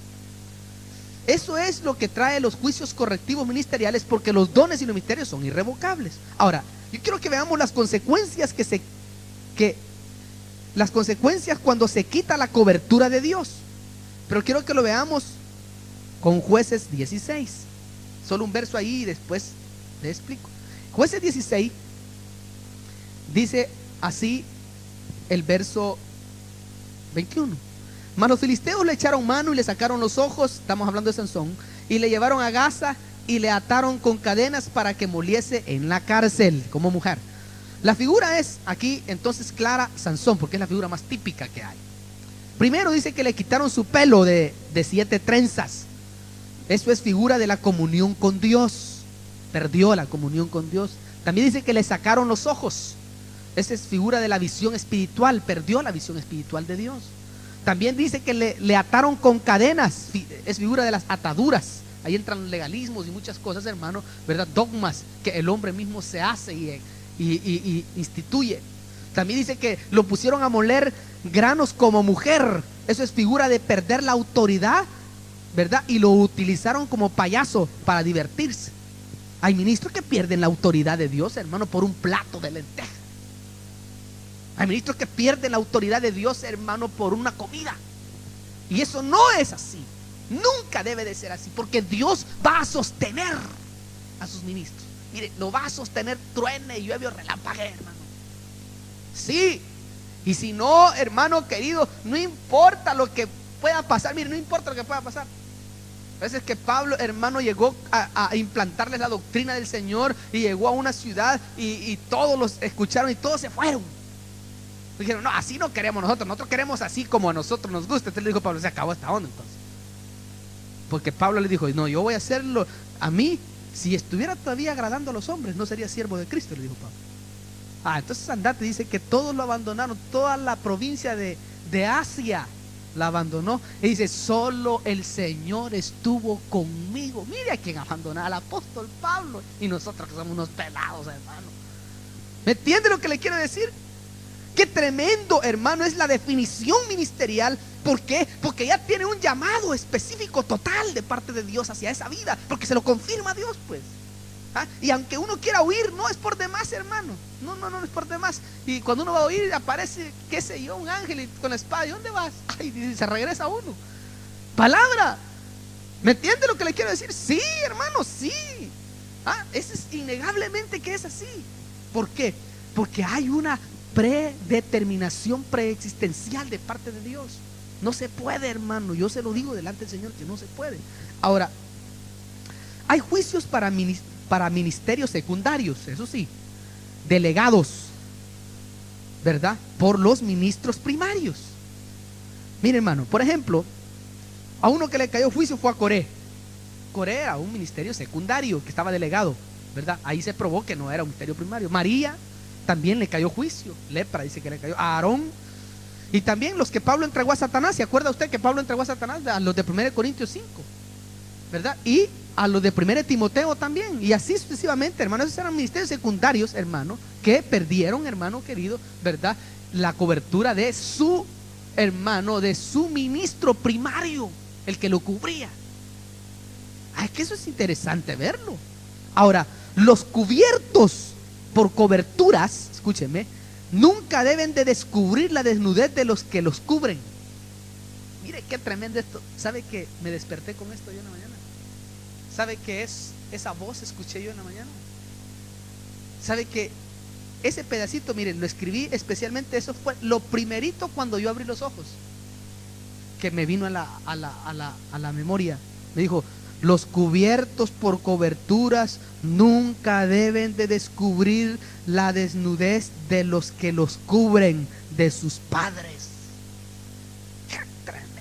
Eso es lo que trae los juicios correctivos ministeriales, porque los dones y los misterios son irrevocables. Ahora, yo quiero que veamos las consecuencias las consecuencias cuando se quita la cobertura de Dios. Pero quiero que lo veamos con Jueces 16. Solo un verso ahí y después le explico. Jueces 16 dice así el verso 21. Mas los filisteos le echaron mano y le sacaron los ojos, estamos hablando de Sansón, y le llevaron a Gaza y le ataron con cadenas para que moliese en la cárcel como mujer. La figura es aquí entonces clara Sansón, porque es la figura más típica que hay. Primero dice que le quitaron su pelo de 7 trenzas. Eso es figura de la comunión con Dios. Perdió la comunión con Dios. También dice que le sacaron los ojos. Esa es figura de la visión espiritual. Perdió la visión espiritual de Dios. También dice que le ataron con cadenas. Es figura de las ataduras. Ahí entran legalismos y muchas cosas, hermano, ¿verdad? Dogmas que el hombre mismo se hace y instituye. También dice que lo pusieron a moler granos como mujer. Eso es figura de perder la autoridad, ¿verdad? Y lo utilizaron como payaso para divertirse. Hay ministros que pierden la autoridad de Dios, hermano, por un plato de lentejas. Hay ministros que pierden la autoridad de Dios, hermano, por una comida. Y eso no es así. Nunca debe de ser así, porque Dios va a sostener a sus ministros. Mire, lo va a sostener, truene, llueve o relampague, hermano. Sí. Y si no, hermano querido, no importa lo que pueda pasar. Mire, no importa lo que pueda pasar. A veces que Pablo, hermano, llegó a implantarles la doctrina del Señor y llegó a una ciudad y todos los escucharon y todos se fueron. Dijeron, no, así no queremos nosotros queremos así como a nosotros nos gusta. Entonces le dijo Pablo, se acabó esta onda entonces. Porque Pablo le dijo, no, yo voy a hacerlo a mí. Si estuviera todavía agradando a los hombres, no sería siervo de Cristo, le dijo Pablo. Entonces andate, dice que todos lo abandonaron, toda la provincia de Asia la abandonó. Y dice, solo el Señor estuvo conmigo. Mire a quien abandonó, al apóstol Pablo. Y nosotros que somos unos pelados, hermano. ¿Me entiende lo que le quiero decir? Qué tremendo, hermano, es la definición ministerial. ¿Por qué? Porque ya tiene un llamado específico total de parte de Dios hacia esa vida, porque se lo confirma Dios, pues. Y aunque uno quiera huir, no es por demás, hermano. No es por demás. Y cuando uno va a huir, aparece, qué sé yo, un ángel con la espada. ¿Y dónde vas? Y se regresa uno. Palabra. ¿Me entiende lo que le quiero decir? Sí, hermano, sí. Eso es innegablemente que es así. ¿Por qué? Porque hay una predeterminación preexistencial de parte de Dios. No se puede, hermano. Yo se lo digo delante del Señor que no se puede. Ahora, hay juicios para ministerios secundarios, eso sí, delegados, ¿verdad? Por los ministros primarios. Mire, hermano, por ejemplo, a uno que le cayó juicio fue a Coré. Coré era un ministerio secundario que estaba delegado, ¿verdad? Ahí se probó que no era un ministerio primario. María también le cayó juicio, lepra dice que le cayó. A Aarón, y también los que Pablo entregó a Satanás. ¿Se acuerda usted que Pablo entregó a Satanás? A los de 1 Corintios 5, ¿verdad? Y a los de 1 Timoteo también, y así sucesivamente, hermano. Esos eran ministerios secundarios, hermano, que perdieron, hermano querido, ¿verdad? La cobertura de su hermano, de su ministro primario, el que lo cubría. Es que eso es interesante verlo. Ahora, los cubiertos por coberturas, escúcheme, nunca deben de descubrir la desnudez de los que los cubren. Mire qué tremendo esto. ¿Sabe que me desperté con esto yo en la mañana? ¿Sabe qué es esa voz? Escuché yo en la mañana. ¿Sabe que ese pedacito, miren, lo escribí especialmente, eso fue lo primerito cuando yo abrí los ojos, que me vino a la memoria. Me dijo: los cubiertos por coberturas nunca deben de descubrir la desnudez de los que los cubren, de sus padres. ¡Qué tremendo!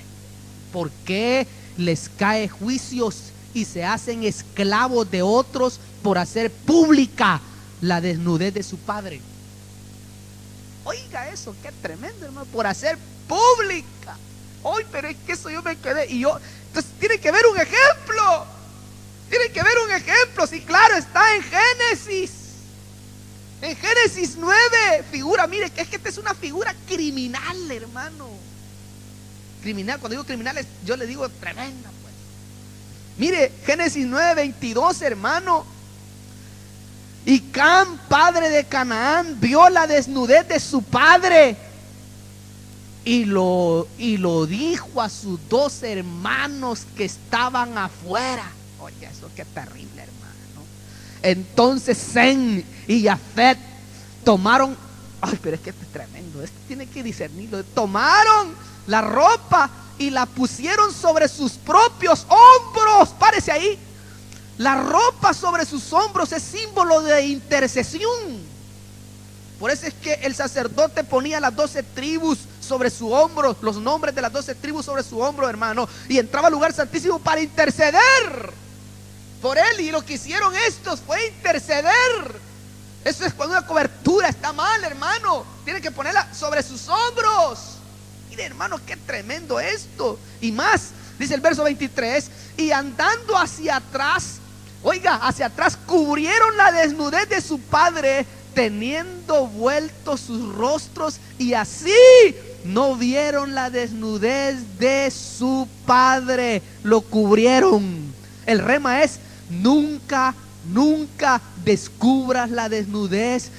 ¿Por qué les cae juicios y se hacen esclavos de otros por hacer pública la desnudez de su padre? Oiga eso, qué tremendo, hermano, por hacer pública. Hoy, pero es que eso yo me quedé. Y yo, entonces tiene que ver un ejemplo. Tiene que ver un ejemplo. Sí, claro, está en Génesis. En Génesis 9, figura, mire, que es que esta es una figura criminal, hermano. Criminal, cuando digo criminal, yo le digo tremenda, pues. Mire, Génesis 9, 22, hermano. Y Cam, padre de Canaán, vio la desnudez de su padre y lo dijo a sus dos hermanos que estaban afuera. Oye, eso qué terrible, hermano. Entonces Sem y Jafet tomaron, ay, pero es que esto es tremendo, esto tiene que discernirlo. Tomaron la ropa y la pusieron sobre sus propios hombros. Párese ahí. La ropa sobre sus hombros es símbolo de intercesión. Por eso es que el sacerdote ponía las 12 tribus sobre su hombro, los nombres de las 12 tribus sobre su hombro, hermano, y entraba al lugar santísimo para interceder por él. Y lo que hicieron estos fue interceder. Eso es cuando una cobertura está mal, hermano. Tiene que ponerla sobre sus hombros. Mire, hermano, qué tremendo esto. Y más, dice el verso 23, y andando hacia atrás, oiga, hacia atrás, cubrieron la desnudez de su padre, teniendo vueltos sus rostros, y así no vieron la desnudez de su padre. Lo cubrieron. El rema es: nunca, nunca descubras la desnudez,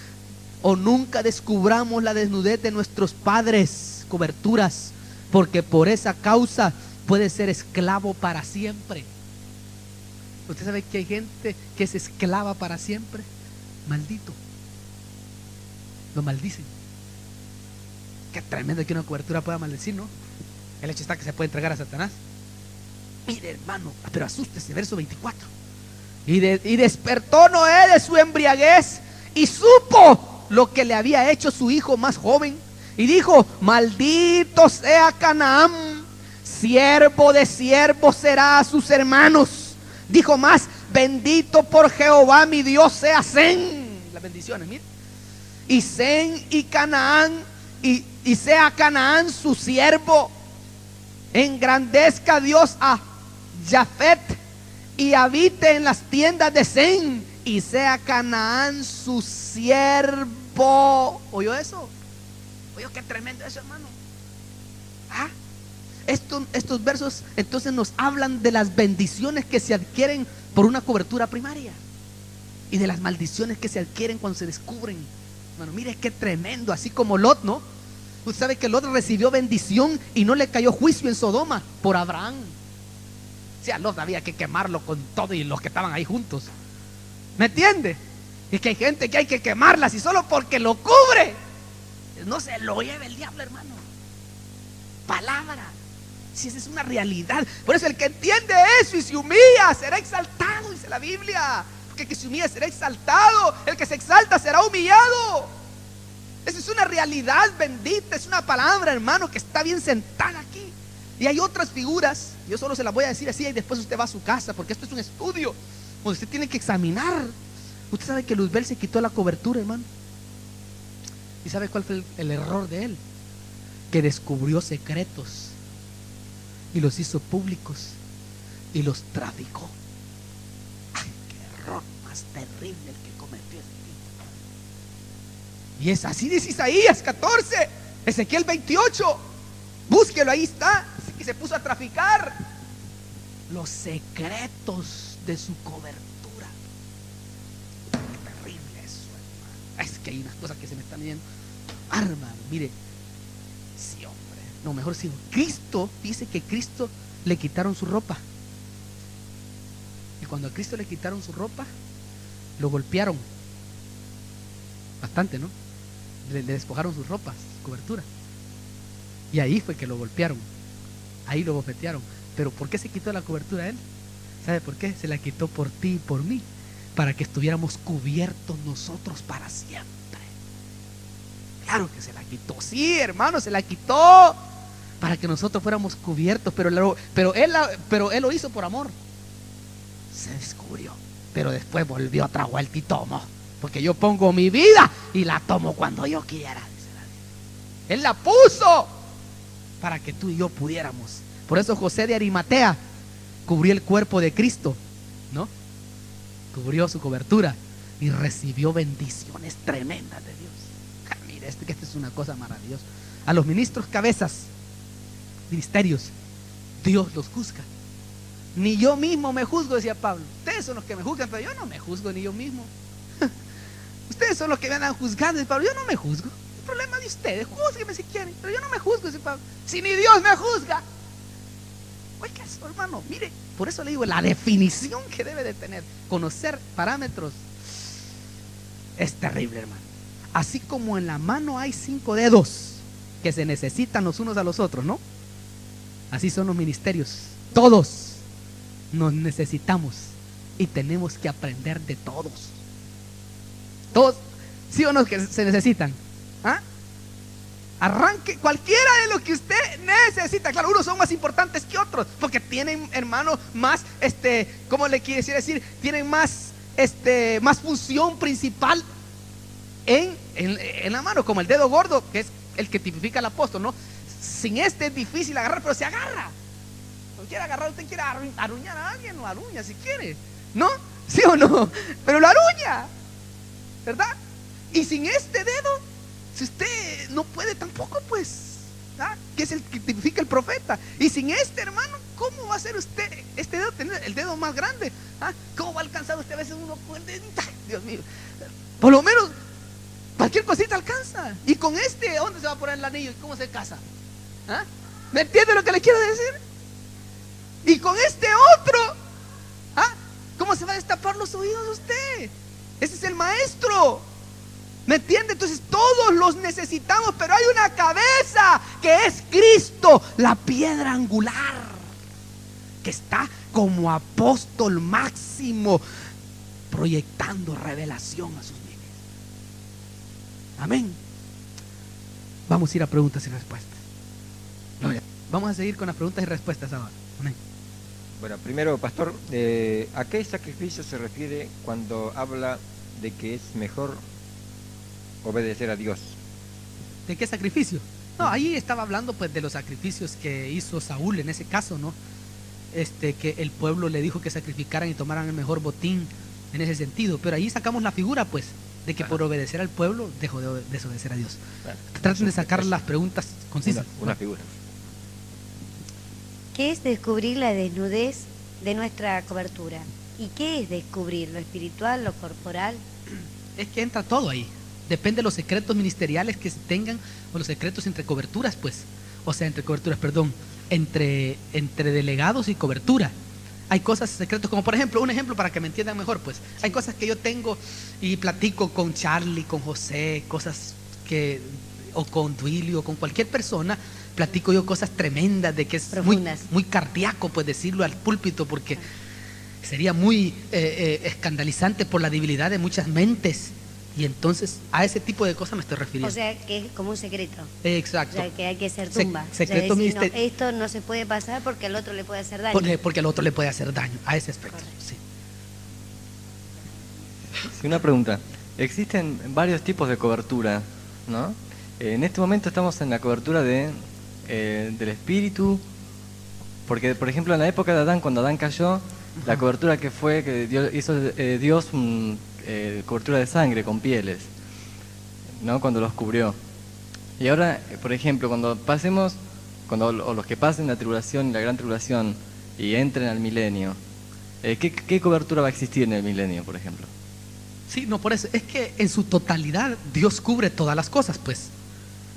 o nunca descubramos la desnudez de nuestros padres. Coberturas, porque por esa causa puede ser esclavo para siempre. Usted sabe que hay gente que es esclava para siempre. Maldito. Lo maldicen. Qué tremendo que una cobertura pueda maldecir, ¿no? El hecho está que se puede entregar a Satanás. Mire, hermano, pero asústese, verso 24. Y despertó Noé de su embriaguez y supo lo que le había hecho su hijo más joven. Y dijo: maldito sea Canaán, siervo de siervos será a sus hermanos. Dijo más: bendito por Jehová mi Dios sea Sem. Las bendiciones, mire. Y Sem y Canaán, y sea Canaán su siervo. Engrandezca Dios a Jafet y habite en las tiendas de Sem, y sea Canaán su siervo. ¿Oyó eso? Oye, qué tremendo eso, hermano. Estos versos entonces nos hablan de las bendiciones que se adquieren por una cobertura primaria y de las maldiciones que se adquieren cuando se descubren. Hermano, mire qué tremendo. Así como Lot, ¿no? Usted sabe que Lot recibió bendición y no le cayó juicio en Sodoma por Abraham. O sea, Lot había que quemarlo con todo y los que estaban ahí juntos. ¿Me entiende? Es que hay gente que hay que quemarlas y solo porque lo cubre no se lo lleve el diablo, hermano. Palabra. Si esa es una realidad. Por eso el que entiende eso y se humilla será exaltado, dice la Biblia. Porque el que se humilla será exaltado. El que se exalta será humillado. Esa es una realidad bendita. Es una palabra, hermano, que está bien sentada aquí. Y hay otras figuras. Yo solo se las voy a decir así y después usted va a su casa, porque esto es un estudio donde usted tiene que examinar. Usted sabe que Luzbel se quitó la cobertura, hermano. ¿Y sabe cuál fue el error de él? Que descubrió secretos y los hizo públicos y los traficó. ¡Ay, qué error más terrible el que cometió ese tipo! Y es así, dice Isaías 14, Ezequiel 28. Búsquelo, ahí está. Así que se puso a traficar los secretos de su cobertura. Es que hay unas cosas que se me están viendo. Hermano, mire. Sí, hombre. No, mejor sigo. Cristo dice que a Cristo le quitaron su ropa. Y cuando a Cristo le quitaron su ropa, lo golpearon. bastante, ¿no? Le despojaron sus ropas, su cobertura. Y ahí fue que lo golpearon, ahí lo bofetearon. Pero ¿por qué se quitó la cobertura él? ¿Sabe por qué? Se la quitó por ti y por mí, para que estuviéramos cubiertos nosotros para siempre. Claro que se la quitó, sí, hermano, se la quitó para que nosotros fuéramos cubiertos, pero él lo hizo por amor. Se descubrió, pero después volvió otra vuelta y tomó, porque yo pongo mi vida y la tomo cuando yo quiera, dice la Biblia. Él la puso para que tú y yo pudiéramos. Por eso José de Arimatea cubrió el cuerpo de Cristo, ¿no? Cubrió su cobertura y recibió bendiciones tremendas de Dios. Mire, esta es una cosa maravillosa. A los ministros cabezas, ministerios, Dios los juzga. Ni yo mismo me juzgo, decía Pablo. Ustedes son los que me juzgan, pero yo no me juzgo ni yo mismo. Ustedes son los que me andan juzgando, dice Pablo. Yo no me juzgo. El problema de ustedes, júzguenme si quieren, pero yo no me juzgo, dice Pablo. Si ni Dios me juzga. Oiga eso, hermano, mire, por eso le digo la definición que debe de tener. Conocer parámetros es terrible, hermano. Así como en la mano hay 5 dedos que se necesitan los unos a los otros, ¿no? Así son los ministerios. Todos nos necesitamos y tenemos que aprender de todos. Todos, ¿sí o no que se necesitan? ¿Ah? Arranque cualquiera de lo que usted necesita. Claro, unos son más importantes que otros, porque tienen, hermano, más, ¿cómo le quiere decir? Tienen más, más función principal en la mano, como el dedo gordo, que es el que tipifica al apóstol, ¿no? Sin es difícil agarrar, pero se agarra. No quiere agarrar, usted quiere aruñar a alguien, lo aruña si quiere, ¿no? ¿Sí o no? Pero lo aruña, ¿verdad? Y sin este dedo, si usted no puede tampoco, pues, ¿ah? Que es el que tipifica el profeta. Y sin este, hermano, ¿cómo va a ser usted este dedo, tener el dedo más grande? ¿Ah? ¿Cómo va a alcanzar usted a veces uno con el dedo? Dios mío, por lo menos cualquier cosita alcanza. Y con este, ¿dónde se va a poner el anillo? ¿Y cómo se casa? ¿Ah? ¿Me entiende lo que le quiero decir? Y con este otro, ¿ah? ¿Cómo se va a destapar los oídos usted? Ese es el maestro. ¿Me entiende? Entonces todos los necesitamos, pero hay una cabeza que es Cristo, la piedra angular, que está como apóstol máximo, proyectando revelación a sus bienes. Amén. Vamos a ir a preguntas y respuestas. Vamos a seguir con las preguntas y respuestas ahora. Amén. Bueno, primero, pastor, ¿a qué sacrificio se refiere cuando habla de que es mejor obedecer a Dios? ¿De qué sacrificio? No, ahí estaba hablando pues de los sacrificios que hizo Saúl en ese caso, ¿no? Que el pueblo le dijo que sacrificaran y tomaran el mejor botín en ese sentido, pero ahí sacamos la figura pues de que por obedecer al pueblo dejó de desobedecer a Dios. Traten de sacar las preguntas concisas. Una figura. ¿Qué es descubrir la desnudez de nuestra cobertura? ¿Y qué es descubrir lo espiritual, lo corporal? Es que entra todo ahí. Depende de los secretos ministeriales que se tengan o los secretos entre coberturas, pues. O sea, entre coberturas, perdón, entre delegados y cobertura. Hay cosas secretos, como por ejemplo, un ejemplo para que me entiendan mejor, pues. Hay cosas que yo tengo y platico con Charlie, con José, cosas que, o con Duilio, o con cualquier persona, platico yo cosas tremendas de que es muy cardíaco, pues decirlo al púlpito, porque sería muy escandalizante por la debilidad de muchas mentes. Y entonces a ese tipo de cosas me estoy refiriendo. O sea, que es como un secreto. Exacto. O sea, que hay que ser tumba. Secreto o sea, decir, ministerio. no, esto no se puede pasar porque al otro le puede hacer daño. Porque al otro le puede hacer daño, a ese aspecto. Sí. Sí, una pregunta. Existen varios tipos de cobertura, ¿no? En este momento estamos en la cobertura del espíritu, porque por ejemplo en la época de Adán, cuando Adán cayó, la cobertura que fue que hizo Dios cobertura de sangre con pieles, ¿no? Cuando los cubrió. Y ahora, por ejemplo, cuando los que pasen la tribulación y la gran tribulación y entren al milenio, ¿qué cobertura va a existir en el milenio, por ejemplo? Sí, no, por eso, es que en su totalidad Dios cubre todas las cosas, pues,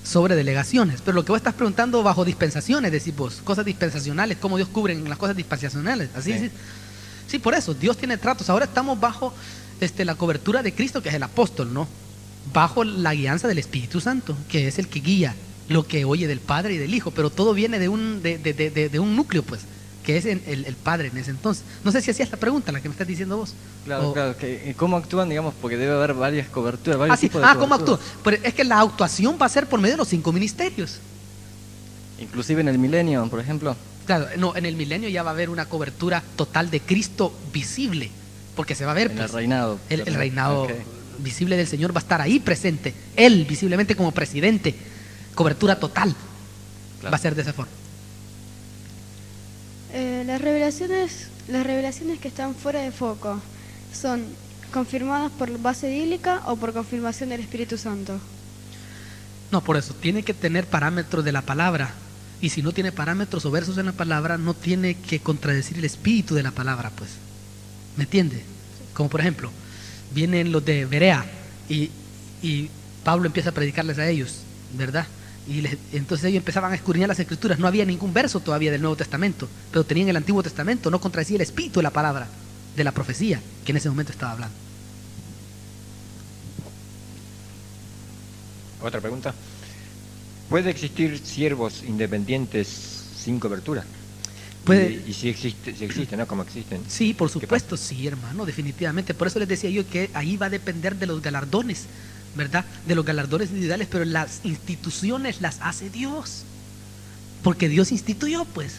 sobre delegaciones. Pero lo que vos estás preguntando bajo dispensaciones, decís vos, cosas dispensacionales, cómo Dios cubre en las cosas dispensacionales, así Sí. sí. Sí, por eso, Dios tiene tratos. Ahora estamos bajo la cobertura de Cristo, que es el apóstol, ¿no? bajo la guianza del Espíritu Santo, que es el que guía lo que oye del Padre y del Hijo, pero todo viene de un núcleo, pues, que es el Padre en ese entonces. No sé si así es la pregunta, la que me estás diciendo vos. Claro, O- claro. ¿Cómo actúan, digamos? Porque debe haber varias coberturas, varios sí. tipos de ¿Cómo coberturas. actúa? Pero es que la actuación va a ser por medio de los 5 ministerios. Inclusive en el milenio, por ejemplo. Claro, no, en el milenio ya va a haber una cobertura total de Cristo visible, porque se va a ver, En pues, el reinado. el reinado Ok. visible del Señor va a estar ahí presente, Él visiblemente como presidente, cobertura total, Claro. va a ser de esa forma. Las revelaciones que están fuera de foco son confirmadas por base bíblica o por confirmación del Espíritu Santo. No, por eso, tiene que tener parámetros de la palabra, y si no tiene parámetros o versos en la palabra, no tiene que contradecir el espíritu de la palabra, pues, ¿me entiende? Como por ejemplo, vienen los de Berea, y Pablo empieza a predicarles a ellos, ¿verdad? Entonces ellos empezaban a escudriñar las escrituras. No había ningún verso todavía del Nuevo Testamento, pero tenían el Antiguo Testamento. No contradecía el espíritu de la palabra, de la profecía que en ese momento estaba hablando. Otra pregunta. ¿Puede existir siervos independientes sin cobertura? Puede. Y si existe, ¿no? Como existen. Sí, por ¿Qué supuesto, sí, hermano, definitivamente. Por eso les decía yo que ahí va a depender de los galardones, ¿verdad? De los galardones individuales, pero las instituciones las hace Dios. Porque Dios instituyó, pues.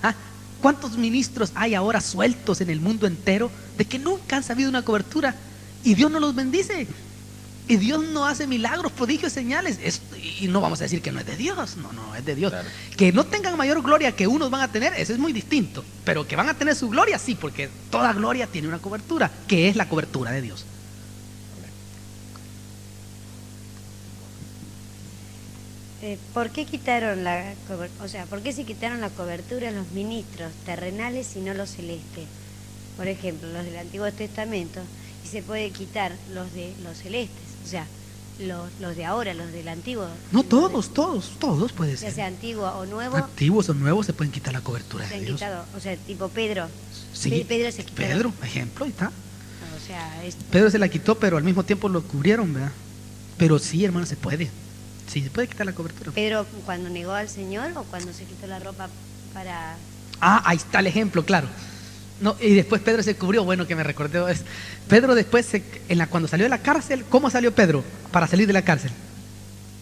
¿Ah? ¿Cuántos ministros hay ahora sueltos en el mundo entero de que nunca han sabido una cobertura y Dios no los bendice? Y Dios no hace milagros, prodigios, señales. Y no vamos a decir que no es de Dios. No, es de Dios. Claro. Que no tengan mayor gloria que unos van a tener, eso es muy distinto. Pero que van a tener su gloria, sí, porque toda gloria tiene una cobertura, que es la cobertura de Dios. ¿Por qué quitaron por qué se quitaron la cobertura a los ministros terrenales y no los celestes? Por ejemplo, los del Antiguo Testamento, y se puede quitar los de los celestes, o sea, los de ahora, los del Antiguo. No, todos puede Ya ser. sea antiguo o nuevo, Antiguos o nuevos se pueden quitar la cobertura se de han Dios. quitado, o sea, tipo Pedro. Sí, Pedro se quitó. Pedro, ejemplo, ahí está. O sea, Pedro se la quitó, pero al mismo tiempo lo cubrieron, ¿verdad? Pero sí, hermano, se puede. Sí, se puede quitar la cobertura. Pedro cuando negó al Señor o cuando se quitó la ropa para... Ahí está el ejemplo, claro. No, y después Pedro se cubrió, bueno, que me recordé. Pedro después, cuando salió de la cárcel, ¿cómo salió Pedro para salir de la cárcel?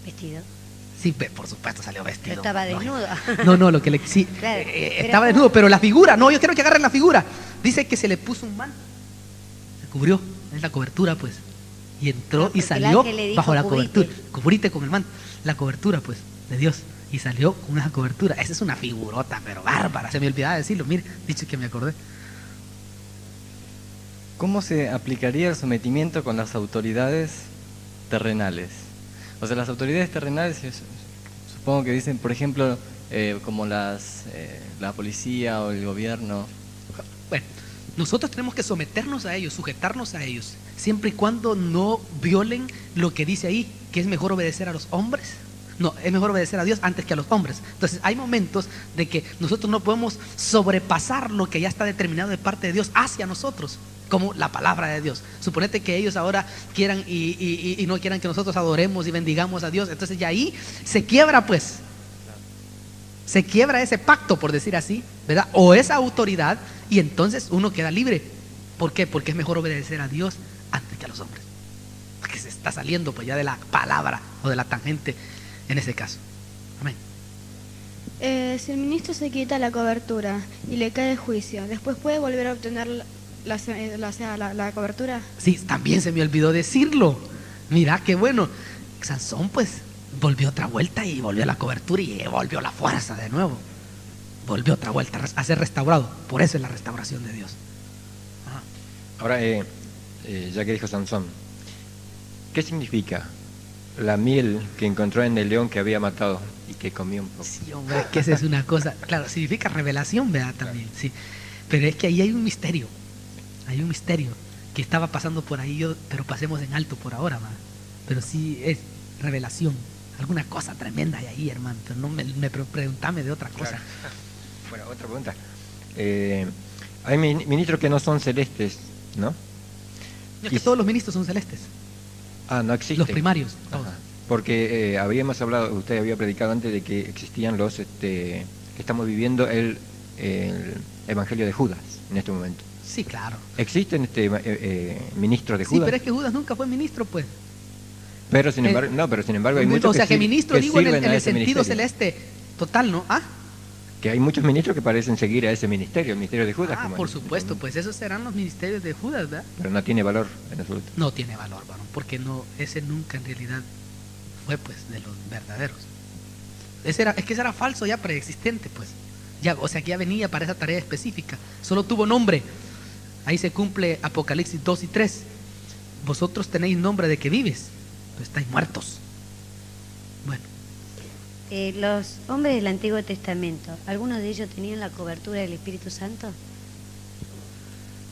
Vestido. Sí, por supuesto salió Pero vestido. estaba desnudo. No, lo que le... Sí, Claro, pero estaba ¿cómo? desnudo, pero la figura, no, yo quiero que agarren la figura. Dice que se le puso un manto. Se cubrió, es la cobertura, pues. Y entró y Porque el salió ángel le dijo, bajo la "Cubrite". cobertura. Cubrite con el manto. La cobertura, pues, de Dios. Y salió con una cobertura. Esa es una figurota, pero bárbara. Se me olvidaba decirlo. Mire, dicho que me acordé. ¿Cómo se aplicaría el sometimiento con las autoridades terrenales? O sea, las autoridades terrenales, supongo que dicen, por ejemplo, como la policía o el gobierno. Bueno, nosotros tenemos que someternos a ellos, sujetarnos a ellos, siempre y cuando no violen lo que dice ahí, que es mejor obedecer a los hombres. No, es mejor obedecer a Dios antes que a los hombres. Entonces hay momentos de que nosotros no podemos sobrepasar lo que ya está determinado de parte de Dios hacia nosotros, como la palabra de Dios. Suponete que ellos ahora quieran y no quieran que nosotros adoremos y bendigamos a Dios. Entonces ya ahí se quiebra, pues. Se quiebra ese pacto, por decir así, ¿verdad? O esa autoridad, y entonces uno queda libre. ¿Por qué? Porque es mejor obedecer a Dios antes que a los hombres. Porque se está saliendo pues ya de la palabra o de la tangente en ese caso. Amén. Si el ministro se quita la cobertura y le cae el juicio, ¿después puede volver a obtener la cobertura? Sí, también se me olvidó decirlo. Mira qué bueno. Sansón pues volvió otra vuelta y volvió a la cobertura y volvió a la fuerza de nuevo. Volvió otra vuelta a ser restaurado. Por eso es la restauración de Dios. Ajá. Ahora, ya que dijo Sansón, ¿qué significa la miel que encontró en el león que había matado y que comió un poco? Sí, hombre, que esa es una cosa. Claro, significa revelación, ¿verdad? También, sí. Pero es que ahí hay un misterio. Hay un misterio que estaba pasando por ahí, pero pasemos en alto por ahora, ¿verdad? Pero sí es revelación. Alguna cosa tremenda hay ahí, hermano. Pero no preguntame de otra cosa. Claro. Bueno, otra pregunta. Hay ministros que no son celestes, ¿no? Es que todos los ministros son celestes. no existe. Los primarios, todos. Ajá. Porque habíamos hablado, usted había predicado antes de que existían los, que estamos viviendo el Evangelio de Judas en este momento. Sí, claro. ¿Existen ministros de Sí, Judas? pero es que Judas nunca fue ministro, pues. Pero sin embargo, pero sin embargo hay muchos O sea, que ministro digo en sirven a el ese sentido ministerio. celeste total, ¿no? Ah, Que hay muchos ministros que parecen seguir a ese ministerio, el ministerio de Judas. como por en- supuesto, pues esos serán los ministerios de Judas, ¿verdad? Pero no tiene valor en absoluto. No tiene valor, varón, porque no, ese nunca en realidad fue, pues, de los verdaderos. Es que ese era falso ya preexistente, pues. Ya, o sea, que ya venía para esa tarea específica. Solo tuvo nombre. Ahí se cumple Apocalipsis 2 y 3. Vosotros tenéis nombre de que vives, pero estáis muertos. Bueno, Los hombres del Antiguo Testamento, ¿algunos de ellos tenían la cobertura del Espíritu Santo?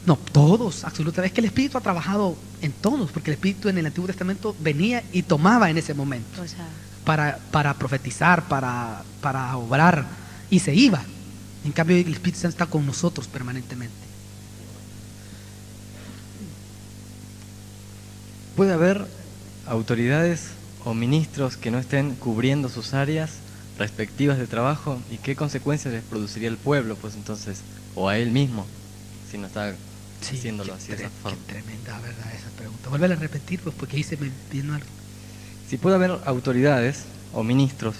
no, todos, absolutamente. Es que el Espíritu ha trabajado en todos, porque el Espíritu en el Antiguo Testamento venía y tomaba en ese momento O sea, para profetizar, para obrar, y se iba. En cambio, el Espíritu Santo está con nosotros permanentemente. ¿Puede haber autoridades o ministros que no estén cubriendo sus áreas respectivas de trabajo? ¿Y qué consecuencias les produciría al pueblo, pues entonces, o a él mismo, si no está haciéndolo así de esa forma? Qué tremenda, ¿verdad? Esa pregunta. Vuelve a repetir, pues, porque ahí se me vino algo. Si puede haber autoridades o ministros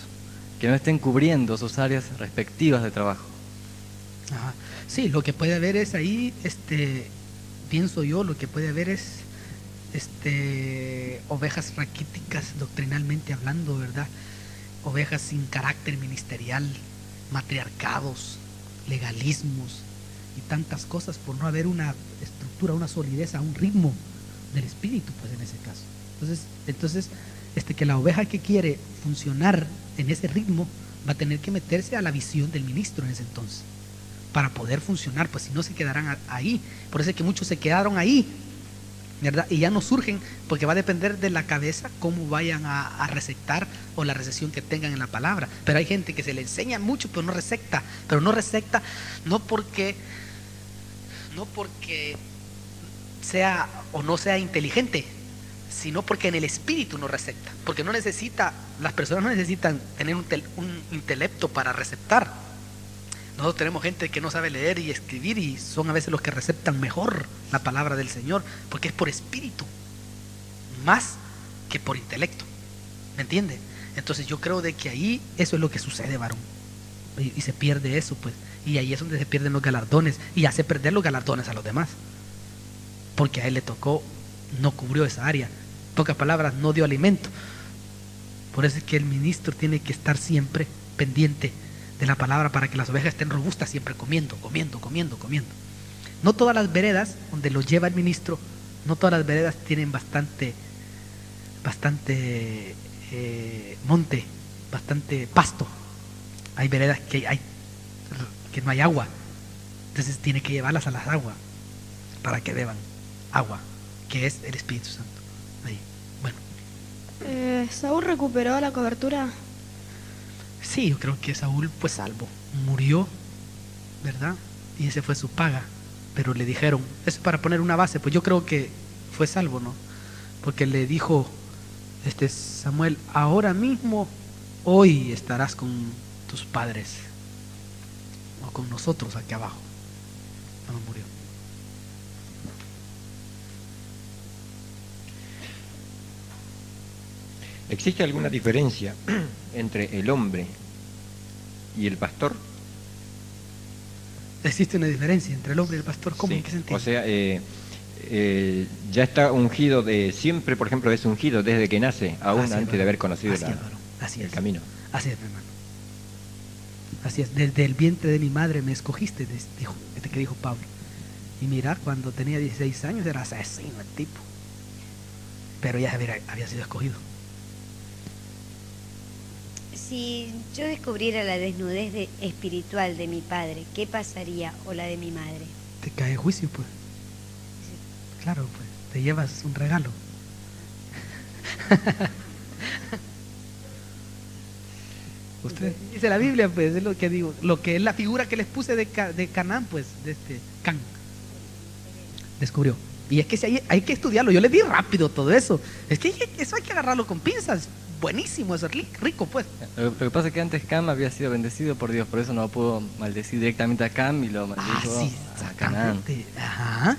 que no estén cubriendo sus áreas respectivas de trabajo. Ajá. Sí, lo que puede haber es ahí, pienso yo, lo que puede haber es ovejas raquíticas doctrinalmente hablando, ¿verdad? Ovejas sin carácter ministerial, matriarcados, legalismos y tantas cosas por no haber una estructura, una solidez, un ritmo del espíritu, pues en ese caso. Entonces, que la oveja que quiere funcionar en ese ritmo va a tener que meterse a la visión del ministro en ese entonces para poder funcionar, pues si no se quedarán ahí. Por eso es que muchos se quedaron ahí, ¿verdad? Y ya no surgen, porque va a depender de la cabeza cómo vayan a receptar o la recepción que tengan en la palabra. Pero hay gente que se le enseña mucho, pero no recepta. Pero no recepta no porque sea o no sea inteligente, sino porque en el espíritu no recepta. Porque las personas no necesitan tener un intelecto para receptar. Nosotros tenemos gente que no sabe leer y escribir y son a veces los que receptan mejor la palabra del Señor, porque es por espíritu, más que por intelecto. ¿Me entiende? Entonces yo creo de que ahí eso es lo que sucede, varón. Y se pierde eso, pues. Y ahí es donde se pierden los galardones y hace perder los galardones a los demás. Porque a él le tocó, no cubrió esa área. En pocas palabras, no dio alimento. Por eso es que el ministro tiene que estar siempre pendiente de la palabra para que las ovejas estén robustas, siempre comiendo. No todas las veredas donde los lleva el ministro, no todas las veredas tienen bastante monte, bastante pasto. Hay veredas que no hay agua, entonces tiene que llevarlas a las aguas para que beban agua, que es el Espíritu Santo. Ahí. Bueno, ¿Saúl recuperó la cobertura? sí, yo creo que Saúl fue salvo, murió, ¿verdad? Y ese fue su paga, pero le dijeron, eso es para poner una base, pues yo creo que fue salvo, ¿no? Porque le dijo Samuel, ahora mismo, hoy estarás con tus padres, o con nosotros aquí abajo. No murió. ¿Existe alguna diferencia entre el hombre y el pastor? ¿Existe una diferencia entre el hombre y el pastor? ¿Cómo? Sí. ¿En qué sentido? O sea, ya está ungido siempre, por ejemplo, es ungido desde que nace, aún Así es, antes de haber conocido así es, varón. Así el es. camino. Así es, mi hermano. Así es, desde el vientre de mi madre me escogiste, dijo, que dijo Pablo. Y mira, cuando tenía 16 años era asesino el tipo. Pero ya había sido escogido. Si yo descubriera la desnudez espiritual de mi padre, ¿qué pasaría? O la de mi madre. Te cae juicio, pues. Claro, pues. Te llevas un regalo. Usted dice la Biblia, pues, es lo que digo. Lo que es la figura que les puse de Canaán, pues, de Can. Descubrió. Y es que hay que estudiarlo. Yo le di rápido todo eso. Es que eso hay que agarrarlo con pinzas. Buenísimo, eso es rico, pues. Lo que pasa es que antes Cam había sido bendecido por Dios, por eso no pudo maldecir directamente a Cam y lo maldijo Sí, a Canaán. exactamente. Ajá.